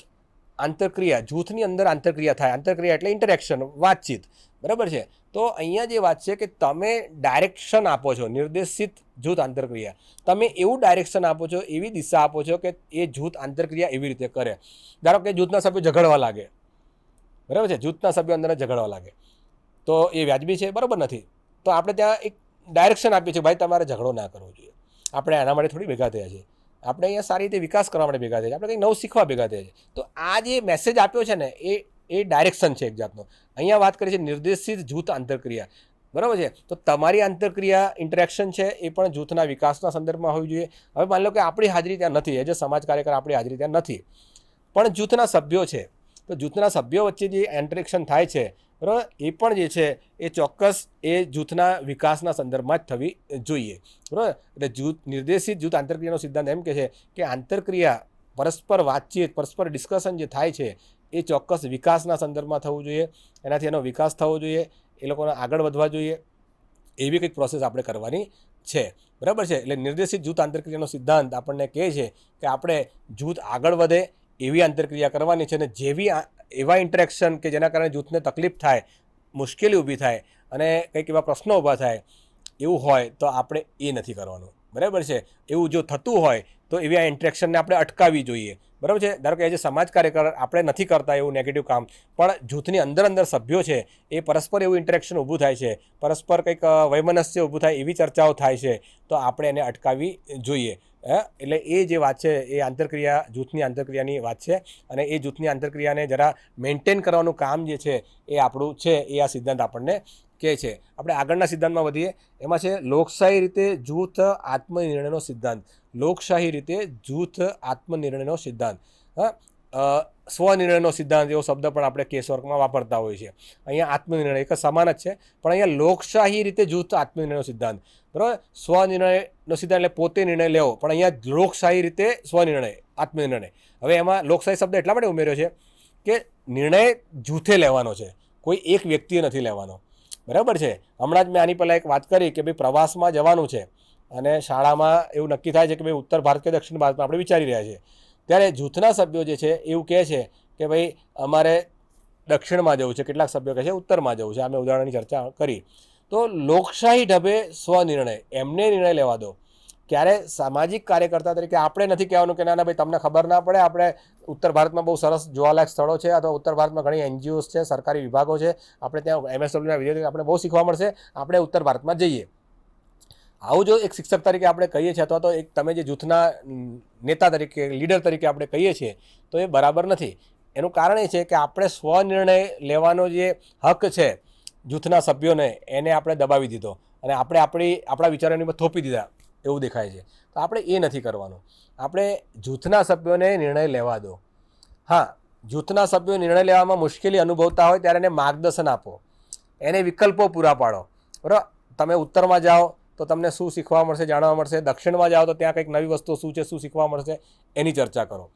આંતરક્રિયા, જૂથની અંદર આંતરક્રિયા થાય. આંતરક્રિયા એટલે ઇન્ટરેક્શન, વાતચીત. બરાબર છે. તો અહીંયા જે વાત છે કે તમે ડાયરેક્શન આપો છો. નિર્દેશિત જૂથ આંતરક્રિયા, તમે એવું ડાયરેક્શન આપો છો, એવી દિશા આપો છો કે એ જૂથ આંતરક્રિયા એવી રીતે કરે. ધારો કે જૂથના સભ્યો ઝઘડવા લાગે, બરાબર છે, જૂથના સભ્યો અંદર ઝઘડવા લાગે, તો એ વ્યાજબી છે? બરાબર નથી. તો આપણે ત્યાં એક ડાયરેક્શન આપીએ છીએ, ભાઈ તમારે ઝઘડો ના કરવો જોઈએ, આપણે આના માટે થોડી ભેગા થયા છીએ, આપણે અહીંયા સારી રીતે વિકાસ કરવા માટે ભેગા થયા છીએ, આપણે કંઈક નવું શીખવા ભેગા થયા છીએ. તો આ જે મેસેજ આપ્યો છે ને એ ડાયરેક્શન છે એક જાતનો. અહીંયા વાત કરી છે નિર્દેશિત જૂથ આંતરક્રિયા, બરાબર છે. તો તમારી આંતરક્રિયા ઇન્ટરેક્શન છે એ પણ જૂથના વિકાસના સંદર્ભમાં હોવી જોઈએ. હવે માની લો કે આપણી હાજરી ત્યાં નથી, એજ સમાજ કાર્યકર આપણી હાજરી ત્યાં નથી, પણ જૂથના સભ્યો છે, તો જૂથના સભ્યો વચ્ચે જે ઇન્ટરેક્શન થાય છે, બરાબર, એ પણ જે છે એ ચોક્કસ એ જૂથના વિકાસના સંદર્ભમાં જ થવી જોઈએ. બરાબર. એટલે નિર્દેશિત જૂથ આંતરક્રિયાનો સિદ્ધાંત એમ કહે છે કે આંતરક્રિયા, પરસ્પર વાતચીત, પરસ્પર ડિસ્કશન જે થાય છે એ ચોક્કસ વિકાસના સંદર્ભમાં થવું જોઈએ, એનાથી એનો વિકાસ થવો જોઈએ, એ લોકોને આગળ વધવા જોઈએ, એવી કંઈક પ્રોસેસ આપણે કરવાની છે. બરાબર છે. એટલે નિર્દેશિત જૂથ આંતરક્રિયાનો સિદ્ધાંત આપણને કહે છે કે આપણે જૂથ આગળ વધે એવી આંતરક્રિયા કરવાની છે, અને જેવી એવા ઇન્ટરેક્શન કે જેના કારણે જૂથને તકલીફ થાય, મુશ્કેલી ઊભી થાય અને કંઈક એવા પ્રશ્નો ઊભા થાય એવું હોય તો આપણે એ નથી કરવાનું. બરાબર છે. એવું જો થતું હોય તો એવી આ ઇન્ટરેક્શનને આપણે અટકાવવી જોઈએ. બરાબર છે. ધારો કે એજ સમાજ કાર્યકર આપણે નથી કરતા એવું નેગેટિવ કામ, પણ જૂથની અંદર સભ્યો છે એ પરસ્પર એવું ઇન્ટરેક્શન ઊભું થાય છે, પરસ્પર કંઈક વૈમનસ્ય ઊભું થાય, એવી ચર્ચાઓ થાય છે, તો આપણે એને અટકાવવી જોઈએ. એટલે એ જે વાત છે એ આંતરક્રિયા, જૂથની આંતરક્રિયાની વાત છે, અને એ જૂથની આંતરક્રિયાને જરા મેન્ટેન કરવાનું કામ જે છે એ આપણું છે, એ આ સિદ્ધાંત આપણને કહે છે. આપણે આગળના સિદ્ધાંતમાં વધીએ. એમાં છે લોકશાહી રીતે જૂથ આત્મનિર્ણયનો સિદ્ધાંત. લોકશાહી રીતે જૂથ આત્મનિર્ણયનો સિદ્ધાંત. સ્વનિર્ણયનો સિદ્ધાંત એવો શબ્દ પણ આપણે કેસવર્કમાં વાપરતા હોઈએ છીએ. અહીંયા આત્મનિર્ણય એક સમાન જ છે, પણ અહીંયા લોકશાહી રીતે જૂથ આત્મનિર્ણયનો સિદ્ધાંત. બરાબર. સ્વનિર્ણયનો સિદ્ધાંત એટલે પોતે નિર્ણય લેવો, પણ અહીંયા લોકશાહી રીતે સ્વનિર્ણય, આત્મનિર્ણય. હવે એમાં લોકશાહી શબ્દ એટલા માટે ઉમેર્યો છે કે નિર્ણય જૂથે લેવાનો છે, કોઈ એક વ્યક્તિએ નથી લેવાનો. બરાબર છે. હમણાં જ મેં આની પહેલાં એક વાત કરી કે ભાઈ પ્રવાસમાં જવાનું છે અને શાળામાં એવું નક્કી થાય છે કે ભાઈ ઉત્તર ભારત કે દક્ષિણ ભારતમાં આપણે વિચારી રહ્યા છીએ, ત્યારે જૂથના સભ્યો જે છે એવું કહે છે કે ભાઈ અમારે દક્ષિણમાં જવું છે, કેટલાક સભ્યો કહે છે ઉત્તરમાં જવું છે. અમે ઉદાહરણની ચર્ચા કરી. તો લોકશાહી ઢબે સ્વનિર્ણય, એમને નિર્ણય લેવા દો. ક્યારે સામાજિક કાર્યકર્તા તરીકે આપણે નથી કહેવાનું કે ના ભાઈ તમને ખબર ના પડે, આપણે ઉત્તર ભારતમાં બહુ સરસ જોવાલાયક સ્થળો છે, અથવા ઉત્તર ભારતમાં ઘણી એનજીઓસ છે, સરકારી વિભાગો છે, આપણે ત્યાં MSWના વિદ્યાર્થીઓ આપણે બહુ શીખવા મળશે, આપણે ઉત્તર ભારતમાં જઈએ. આવું જો એક શિક્ષક તરીકે આપણે કહીએ છીએ, અથવા તો એક તમે જે જૂથના નેતા તરીકે, લીડર તરીકે આપણે કહીએ છીએ, તો એ બરાબર નથી. એનું કારણ એ છે કે આપણે સ્વનિર્ણય લેવાનો જે હક છે જૂથના સભ્યોને, એને આપણે દબાવી દીધો અને આપણે આપણા વિચારોની પર થોપી દીધા એવું દેખાય છે. તો આપણે એ નથી કરવાનું. આપણે જૂથના સભ્યોને નિર્ણય લેવા દો. હા, જૂથના સભ્યો નિર્ણય લેવામાં મુશ્કેલી અનુભવતા હોય ત્યારે એને માર્ગદર્શન આપો, એને વિકલ્પો પૂરા પાડો. બરાબર. તમે ઉત્તરમાં જાઓ તો તમને શું શીખવા મળશે, જાણવા મળશે, દક્ષિણમાં જાઓ તો ત્યાં કંઈક નવી વસ્તુઓ શું છે, શું શીખવા મળશે, એની ચર્ચા કરો.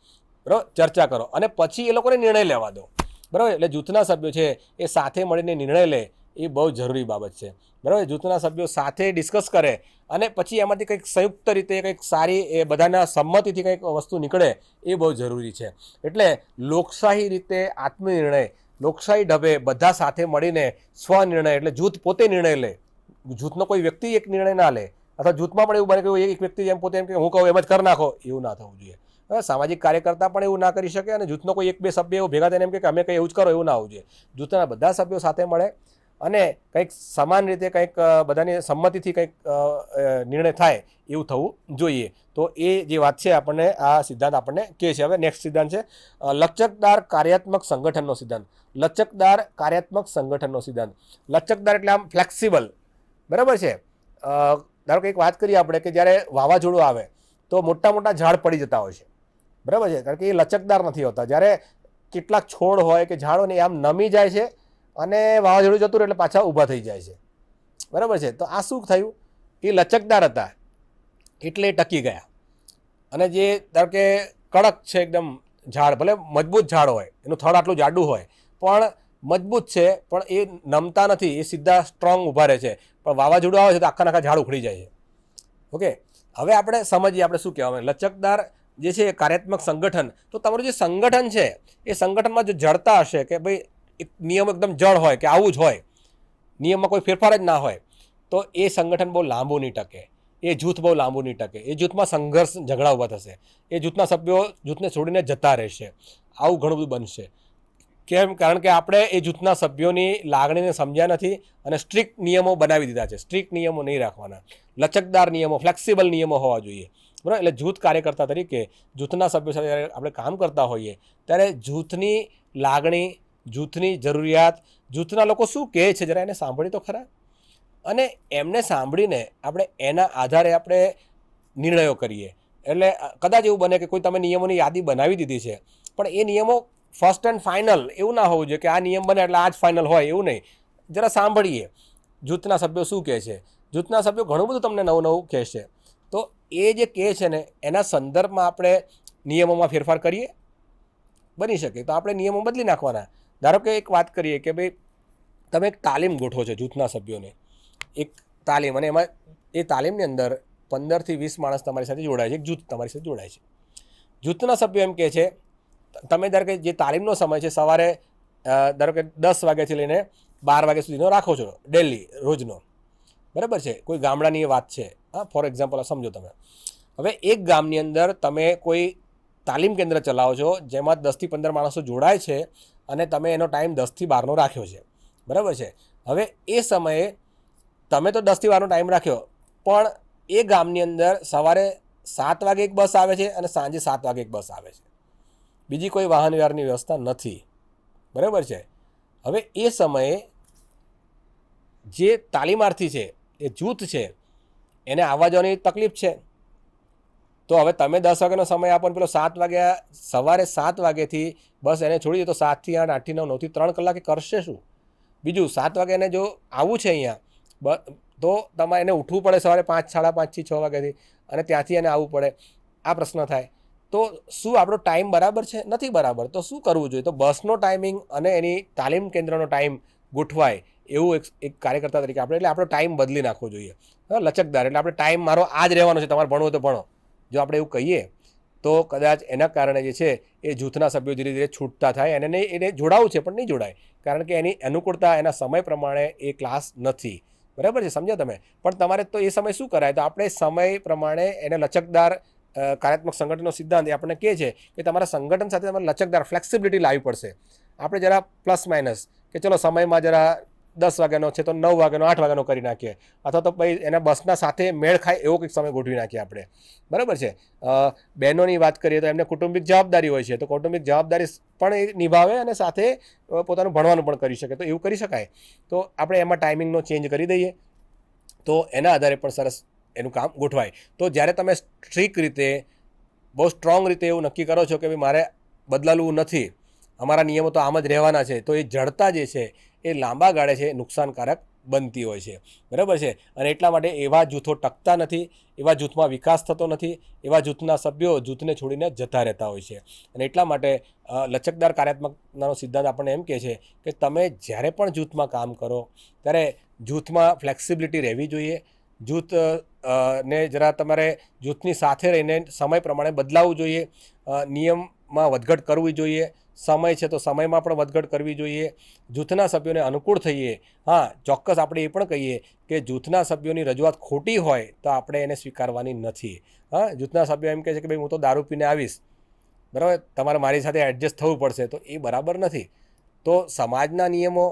બરાબર, ચર્ચા કરો અને પછી એ લોકોને નિર્ણય લેવા દો. બરાબર. એટલે જૂથના સભ્યો છે એ સાથે મળીને નિર્ણય લે, એ બહુ જરૂરી બાબત છે. બરાબર. જૂથના સભ્યો સાથે ડિસ્કસ કરે અને પછી એમાંથી કંઈક સંયુક્ત રીતે કંઈક સારી, એ બધાના સંમતિથી કંઈક વસ્તુ નીકળે, એ બહુ જરૂરી છે. એટલે લોકશાહી રીતે આત્મનિર્ણય, લોકશાહી ઢબે બધા સાથે મળીને સ્વનિર્ણય, એટલે જૂથ પોતે નિર્ણય લે. જૂથનો કોઈ વ્યક્તિ એક નિર્ણય ના લે, અથવા જૂથમાં પણ એવું બને કે એક વ્યક્તિ એમ પોતે એમ કે હું કહું એમ જ કરી નાખો, એવું ના થવું જોઈએ. સામાજિક કાર્યકર્તા પણ એવું ના કરી શકે, અને જૂથનો કોઈ એક બે સભ્ય એવું ભેગા થઈને એમ કે અમે કંઈ એવું જ કરો, એવું ના હોવું જોઈએ. જૂથના બધા સભ્યો સાથે મળે અને કંઈક સમાન રીતે કંઈક બધાની સંમતિથી કંઈક નિર્ણય થાય એવું થવું જોઈએ. તો એ જે વાત છે આપણને આ સિદ્ધાંત આપણને કહે છે. હવે નેક્સ્ટ સિદ્ધાંત છે લચકદાર કાર્યાત્મક સંગઠનનો સિદ્ધાંત. લચકદાર કાર્યાત્મક સંગઠનનો સિદ્ધાંત. લચકદાર એટલે આમ ફ્લેક્સિબલ. બરાબર છે. ધારો કે એક વાત કરીએ આપણે કે જ્યારે વાવાઝોડું આવે તો મોટા મોટા ઝાડ પડી જતા હોય છે. બરાબર છે. કારણ કે એ લચકદાર નથી હોતા. જ્યારે કેટલાક છોડ હોય કે ઝાડ હોય ને આમ નમી જાય છે અને વાવાઝોડું જતું રહે એટલે પાછા ઊભા થઈ જાય છે. બરાબર છે. તો આ શું થયું? એ લચકદાર હતા એટલે ટકી ગયા. અને જે ધારો કે કડક છે એકદમ ઝાડ, ભલે મજબૂત ઝાડ હોય, એનું થડ આટલું જાડું હોય પણ મજબૂત છે, પણ એ નમતા નથી, એ સીધા સ્ટ્રોંગ ઊભા રહે છે. પણ વાવાઝોડું આવે છે તો આખા ઝાડ ઉખડી જાય છે. ઓકે, હવે આપણે સમજીએ આપણે શું કહેવામાં લચકદાર જે છે એ કાર્યાત્મક સંગઠન. તો તમારું જે સંગઠન છે એ સંગઠનમાં જો જડતા હશે કે ભાઈ એક નિયમ એકદમ જડ હોય કે આવું જ હોય, નિયમમાં કોઈ ફેરફાર જ ના હોય, તો એ સંગઠન બહુ લાંબુ નહીં ટકે, એ જૂથ બહુ લાંબુ નહીં ટકે, એ જૂથમાં સંઘર્ષ ઝઘડા ઊભા થશે, એ જૂથના સભ્યો જૂથને છોડીને જતા રહેશે. આવું ઘણું બધું બનશે. કેમ? કારણ કે આપણે એ જૂથના સભ્યોની લાગણીને સમજ્યા નથી અને સ્ટ્રિક્ટ નિયમો બનાવી દીધા છે. સ્ટ્રિક્ટ નિયમો નહીં રાખવાના, લચકદાર નિયમો, ફ્લેક્સિબલ નિયમો હોવા જોઈએ. બરાબર? એટલે જૂથ કાર્યકર્તા તરીકે જૂથના સભ્યો સાથે જ્યારે આપણે કામ કરતા હોઈએ ત્યારે જૂથની લાગણી, જૂથની જરૂરિયાત, જૂથના લોકો શું કહે છે જરા એને સાંભળી તો ખરા, અને એમને સાંભળીને આપણે એના આધારે આપણે નિર્ણયો કરીએ. એટલે કદાચ એવું બને કે કોઈ તમે નિયમોની યાદી બનાવી દીધી છે પણ એ નિયમો ફર્સ્ટ એન્ડ ફાઇનલ એવું ના હોવું જોઈએ કે આ નિયમ બને એટલે આ જ ફાઇનલ હોય, એવું નહીં. જરા સાંભળીએ જૂથના સભ્યો શું કહે છે. જૂથના સભ્યો ઘણું બધું તમને નવું નવું કહેશે. તો એ જે કહે છે ને એના સંદર્ભમાં આપણે નિયમોમાં ફેરફાર કરીએ, બની શકે તો આપણે નિયમો બદલી નાખવાના. ધારો કે એક વાત કરીએ કે ભાઈ તમે એક તાલીમ ગોઠવો છો જૂથના સભ્યોને, એક તાલીમ, અને એમાં એ તાલીમની અંદર 15 થી 20 માણસ તમારી સાથે જોડાય છે, એક જૂથ તમારી સાથે જોડાય છે. જૂથના સભ્યો એમ કહે છે તમે ધારો કે જે તાલીમનો સમય છે સવારે ધારો કે 10 વાગ્યાથી લઈને 12 વાગ્યા સુધીનો રાખો છો ડેલી, રોજનો, બરાબર છે. કોઈ ગામડાની એ વાત છે, હા, ફોર એક્ઝામ્પલ સમજો તમે. હવે એક ગામની અંદર તમે કોઈ તાલીમ કેન્દ્ર ચલાવો છો જેમાં 10 થી 15 માણસો જોડાય છે અને તમે એનો ટાઈમ 10 થી 12નો રાખ્યો છે, બરાબર છે. હવે એ સમયે તમે તો 10 થી 12નો ટાઈમ રાખ્યો, પણ એ ગામની અંદર સવારે 7 વાગે એક બસ આવે છે અને સાંજે 7 વાગે એક બસ આવે છે, બીજી કોઈ વાહન વ્યવહારની વ્યવસ્થા નથી, બરાબર છે. હવે એ સમયે જે તાલીમાર્થી છે, એ જૂથ છે, એને આવવા જવાની તકલીફ છે. તો હવે તમે 10 વાગ્યાનો સમય આપો ને પેલો 7 વાગ્યા, સવારે 7 વાગ્યાથી બસ એને છોડી દો તો 7 થી 8, 8 થી 9, 9 થી 3 કલાકે કરશે શું? બીજું 7 વાગે એને જો આવવું છે અહીંયા તો તમારે એને ઉઠવું પડે સવારે 5, 5:30 થી 6 વાગ્યાથી, અને ત્યાંથી એને આવવું પડે. આ પ્રશ્ન થાય. તો શું આપણો ટાઈમ બરાબર છે? નથી બરાબર. તો શું કરવું જોઈએ? તો બસનો ટાઈમિંગ અને એની તાલીમ કેન્દ્રનો ટાઈમ ગોઠવાય એવું એક કાર્યકર્તા તરીકે આપણે, એટલે આપણો ટાઈમ બદલી નાખવો જોઈએ. હા, લચકદાર, એટલે આપણે ટાઈમ મારો આ જ રહેવાનો છે, તમારે ભણવું તો ભણો, જો આપણે એવું કહીએ તો કદાચ એના કારણે જે છે એ જૂથના સભ્યો ધીરે ધીરે છૂટતા થાય. એને નહીં, એને જોડાવું છે પણ નહીં જોડાય, કારણ કે એની અનુકૂળતા એના સમય પ્રમાણે એ ક્લાસ નથી, બરાબર છે, સમજ્યા તમે. પણ તમારે તો એ સમય શું કરાય? તો આપણે સમય પ્રમાણે એને લચકદાર કાર્યાત્મક સંગઠનનો સિદ્ધાંત એ આપણને કહે છે કે તમારા સંગઠન સાથે તમારે લચકદાર ફ્લેક્સિબિલિટી લાવવી પડશે. આપણે જરા પ્લસ માઇનસ કે ચલો સમયમાં જરા 10 વાગ્યાનો છે તો 9 વાગ્યાનો, 8 વાગ્યાનો કરી નાખીએ, અથવા તો ભાઈ એના બસના સાથે મેળ ખાય એવો કંઈક સમય ગોઠવી નાખીએ આપણે, બરાબર છે. બહેનોની વાત કરીએ તો એમને કૌટુંબિક જવાબદારી હોય છે, તો કૌટુંબિક જવાબદારી પણ એ નિભાવે અને સાથે પોતાનું ભણવાનું પણ કરી શકે, તો એવું કરી શકાય. તો આપણે એમાં ટાઈમિંગનો ચેન્જ કરી દઈએ તો એના આધારે પણ સરસ એનું કામ ગોઠવાય. તો જ્યારે તમે સ્ટ્રિક્ટ રીતે, બહુ સ્ટ્રોંગ રીતે એવું નક્કી કરો છો કે ભાઈ મારે બદલાવું નથી, અમારા નિયમો તો આમ જ રહેવાના છે, તો એ જડતા જે છે એ લાંબા ગાળે છે નુકસાનકારક બનતી હોય છે, બરાબર છે. અને એટલા માટે એવા જૂથો ટકતા નથી, એવા જૂથમાં વિકાસ થતો નથી, એવા જૂથના સભ્યો જૂથને છોડીને જતા રહેતા હોય છે. અને એટલા માટે લચકદાર કાર્યાત્મકતાનો સિદ્ધાંત આપણને એમ કહે છે કે તમે જ્યારે પણ જૂથમાં કામ કરો ત્યારે જૂથમાં ફ્લેક્સિબિલિટી રહેવી જોઈએ. જૂથ ને જરા તમારે જૂથની સાથે રહીને સમય પ્રમાણે બદલાવવું જોઈએ, નિયમમાં વધઘટ કરવી જોઈએ, સમય છે તો સમયમાં પણ વધઘટ કરવી જોઈએ, જૂથના સભ્યોને અનુકૂળ થઈએ. હા, ચોક્કસ આપણે એ પણ કહીએ કે જૂથના સભ્યોની રજૂઆત ખોટી હોય તો આપણે એને સ્વીકારવાની નથી. હા, જૂથના સભ્યો એમ કહે છે કે ભાઈ હું તો દારૂ પીને આવીશ, બરાબર, તમારે મારી સાથે એડજસ્ટ થવું પડશે, તો એ બરાબર નથી. તો સમાજના નિયમો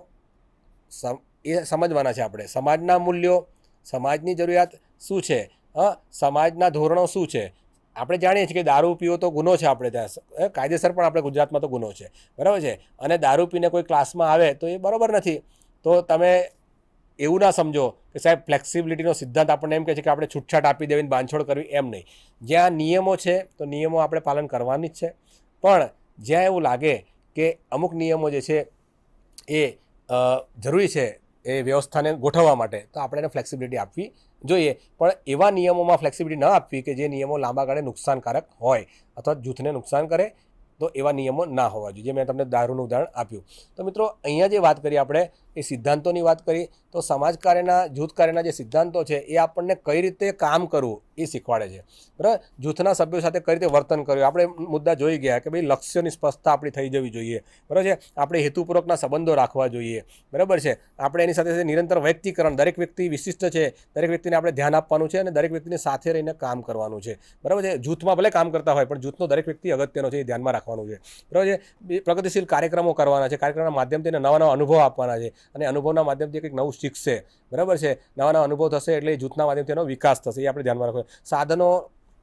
એ સમજવાના છે આપણે, સમાજના મૂલ્યો, સમાજની જરૂરિયાત શું છે, હા, સમાજના ધોરણો શું છે. આપણે જાણીએ છીએ કે દારૂ પીવો તો ગુનો છે, આપણે ત્યાં કાયદેસર પણ આપણે ગુજરાતમાં તો ગુનો છે, બરાબર છે. અને દારૂ પીને કોઈ ક્લાસમાં આવે તો એ બરાબર નથી. તો તમે એવું ના સમજો કે સાહેબ ફ્લેક્સિબિલિટીનો સિદ્ધાંત આપણને એમ કહે છે કે આપણે છૂટછાટ આપી દેવીને બાંધછોડ કરવી, એમ નહીં. જ્યાં નિયમો છે તો નિયમો આપણે પાલન કરવાની જ છે, પણ જ્યાં એવું લાગે કે અમુક નિયમો જે છે એ જરૂરી છે એ વ્યવસ્થાને ગોઠવવા માટે, તો આપણે એને ફ્લેક્સિબિલિટી આપવી જોઈએ, પણ એવા નિયમોમાં ફ્લેક્સિબિલિટી ન આપવી કે જે નિયમો લાંબા ગાળે નુકસાનકારક હોય અથવા જૂથને નુકસાન કરે, તો એવા નિયમો ના હોવા જોઈએ. જે મેં તમને દારૂનું ઉદાહરણ આપ્યું. તો મિત્રો, અહીંયા જે વાત કરી આપણે એ સિદ્ધાંતોની વાત કરી, તો સમાજ કાર્યના, જૂથ કાર્યના જે સિદ્ધાંતો છે એ આપણને કઈ રીતે કામ કરવું એ શીખવાડે છે. બરાબર, જૂથના સભ્યો સાથે કઈ રીતે વર્તન કરવું, આપણે મુદ્દા જોઈ ગયા કે ભાઈ લક્ષ્યની સ્પષ્ટતા આપણી થઈ જવી જોઈએ. બરાબર છે, આપણે હેતુપૂર્વકના સંબંધો રાખવા જોઈએ. બરાબર છે, આપણે એની સાથે નિરંતર વ્યક્તિકરણ, દરેક વ્યક્તિ વિશિષ્ટ છે, દરેક વ્યક્તિને આપણે ધ્યાન આપવાનું છે અને દરેક વ્યક્તિને સાથે રહીને કામ કરવાનું છે. બરાબર છે, જૂથમાં ભલે કામ કરતા હોય પણ જૂથનો દરેક વ્યક્તિ અગત્યનો છે, એ ધ્યાનમાં રાખવાનું છે. બરાબર છે, પ્રગતિશીલ કાર્યક્રમો કરવાના છે, કાર્યક્રમના માધ્યમથી એને નવા નવા અનુભવ આપવાના છે અને અનુભવના માધ્યમથી કંઈક નવું શીખશે. બરાબર છે, નવા નવા અનુભવ થશે એટલે એ જૂથના માધ્યમથી એનો વિકાસ થશે, એ આપણે ધ્યાનમાં રાખવું. સાધનો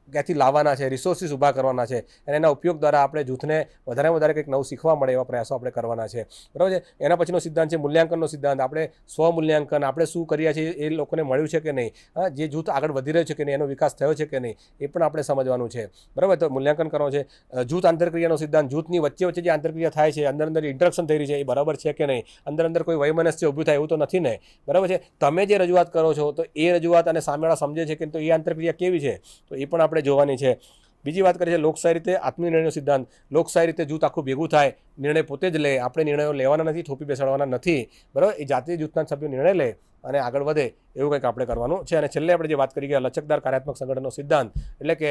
ક્યાંથી લાવવાના છે, રિસોર્સિસ ઊભા કરવાના છે અને એના ઉપયોગ દ્વારા આપણે જૂથને વધારેમાં વધારે કંઈક નવું શીખવા મળે એવા પ્રયાસો આપણે કરવાના છે. બરાબર છે, એના પછીનો સિદ્ધાંત છે મૂલ્યાંકનનો સિદ્ધાંત. આપણે સ્વમૂલ્યાંકન, આપણે શું કર્યા છે એ લોકોને મળ્યું છે કે નહીં, જે જૂથ આગળ વધી રહ્યું છે કે નહીં, એનો વિકાસ થયો છે કે નહીં, એ પણ આપણે સમજવાનું છે. બરાબર, તો મૂલ્યાંકન કરવાનું છે. જૂથ આંતરક્રિયાનો સિદ્ધાંત, જૂથની વચ્ચે વચ્ચે જે આંતરક્રિયા થાય છે, અંદર અંદર ઇન્ટરેક્શન થઈ રહી છે, એ બરાબર છે કે નહીં, અંદર કોઈ વૈમનસ્ય ઊભું થાય એવું તો નથી ને. બરાબર છે, તમે જે રજૂઆત કરો છો તો એ રજૂઆત અને સામેવાળા સમજે છે કે તો એ આંતરક્રિયા કેવી છે, તો એ પણ આપણે જોવાની છે. બીજી વાત કરીએ છે લોકશાહી રીતે આત્મનિર્ણયનો સિદ્ધાંત. લોકશાહી રીતે જૂથ આખું ભેગું થાય, નિર્ણય પોતે જ લે, આપણે નિર્ણયો લેવાના નથી, થોપી બેસાડવાના નથી. બરાબર, એ જાતે જૂથના સભ્યો નિર્ણય લે અને આગળ વધે, એવું કંઈક આપણે કરવાનું છે. અને છેલ્લે આપણે જે વાત કરી ગયા લચકદાર કાર્યાત્મક સંગઠનનો સિદ્ધાંત, એટલે કે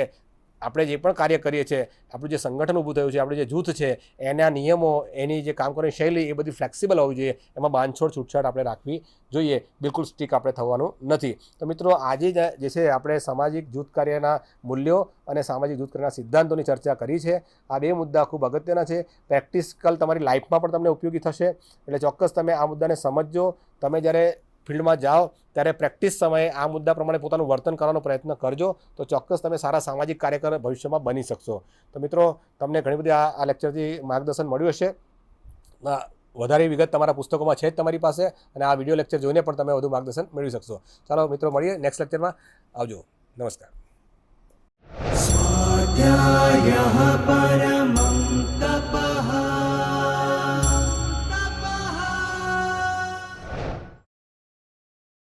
આપણે જે પણ કાર્ય કરીએ છીએ, આપણું જે સંગઠન ઊભું થયું છે, આપણું જે જૂથ છે, એના નિયમો, એની જે કામ કરવાની શૈલી, એ બધી ફ્લેક્સિબલ હોવી જોઈએ. એમાં બાંધછોડ છૂટછાટ આપણે રાખવી જોઈએ, બિલકુલ સ્ટીક આપણે થવાનું નથી. તો મિત્રો, આજે જે છે આપણે સામાજિક જૂથ કાર્યના મૂલ્યો અને સામાજિક જૂથ કાર્યના સિદ્ધાંતોની ચર્ચા કરી છે. આ બે મુદ્દા ખૂબ અગત્યના છે, પ્રેક્ટિકલ તમારી લાઈફમાં પણ તમને ઉપયોગી થશે. એટલે ચોક્કસ તમે આ મુદ્દાને સમજજો. તમે જ્યારે ફિલ્ડમાં જાઓ ત્યારે પ્રેક્ટિસ સમયે આ મુદ્દા પ્રમાણે પોતાનું વર્તન કરવાનો પ્રયત્ન કરજો, તો ચોક્કસ તમે સારા સામાજિક કાર્યકર ભવિષ્યમાં બની શકશો. તો મિત્રો, તમને ઘણી બધી આ લેક્ચરથી માર્ગદર્શન મળ્યું હશે. વધારે વિગત તમારા પુસ્તકોમાં છે જ તમારી પાસે, અને આ વિડીયો લેક્ચર જોઈને પણ તમે વધુ માર્ગદર્શન મેળવી શકશો. ચાલો મિત્રો, મળીએ નેક્સ્ટ લેક્ચરમાં. આવજો. નમસ્કાર. स्वाध्यायः परमः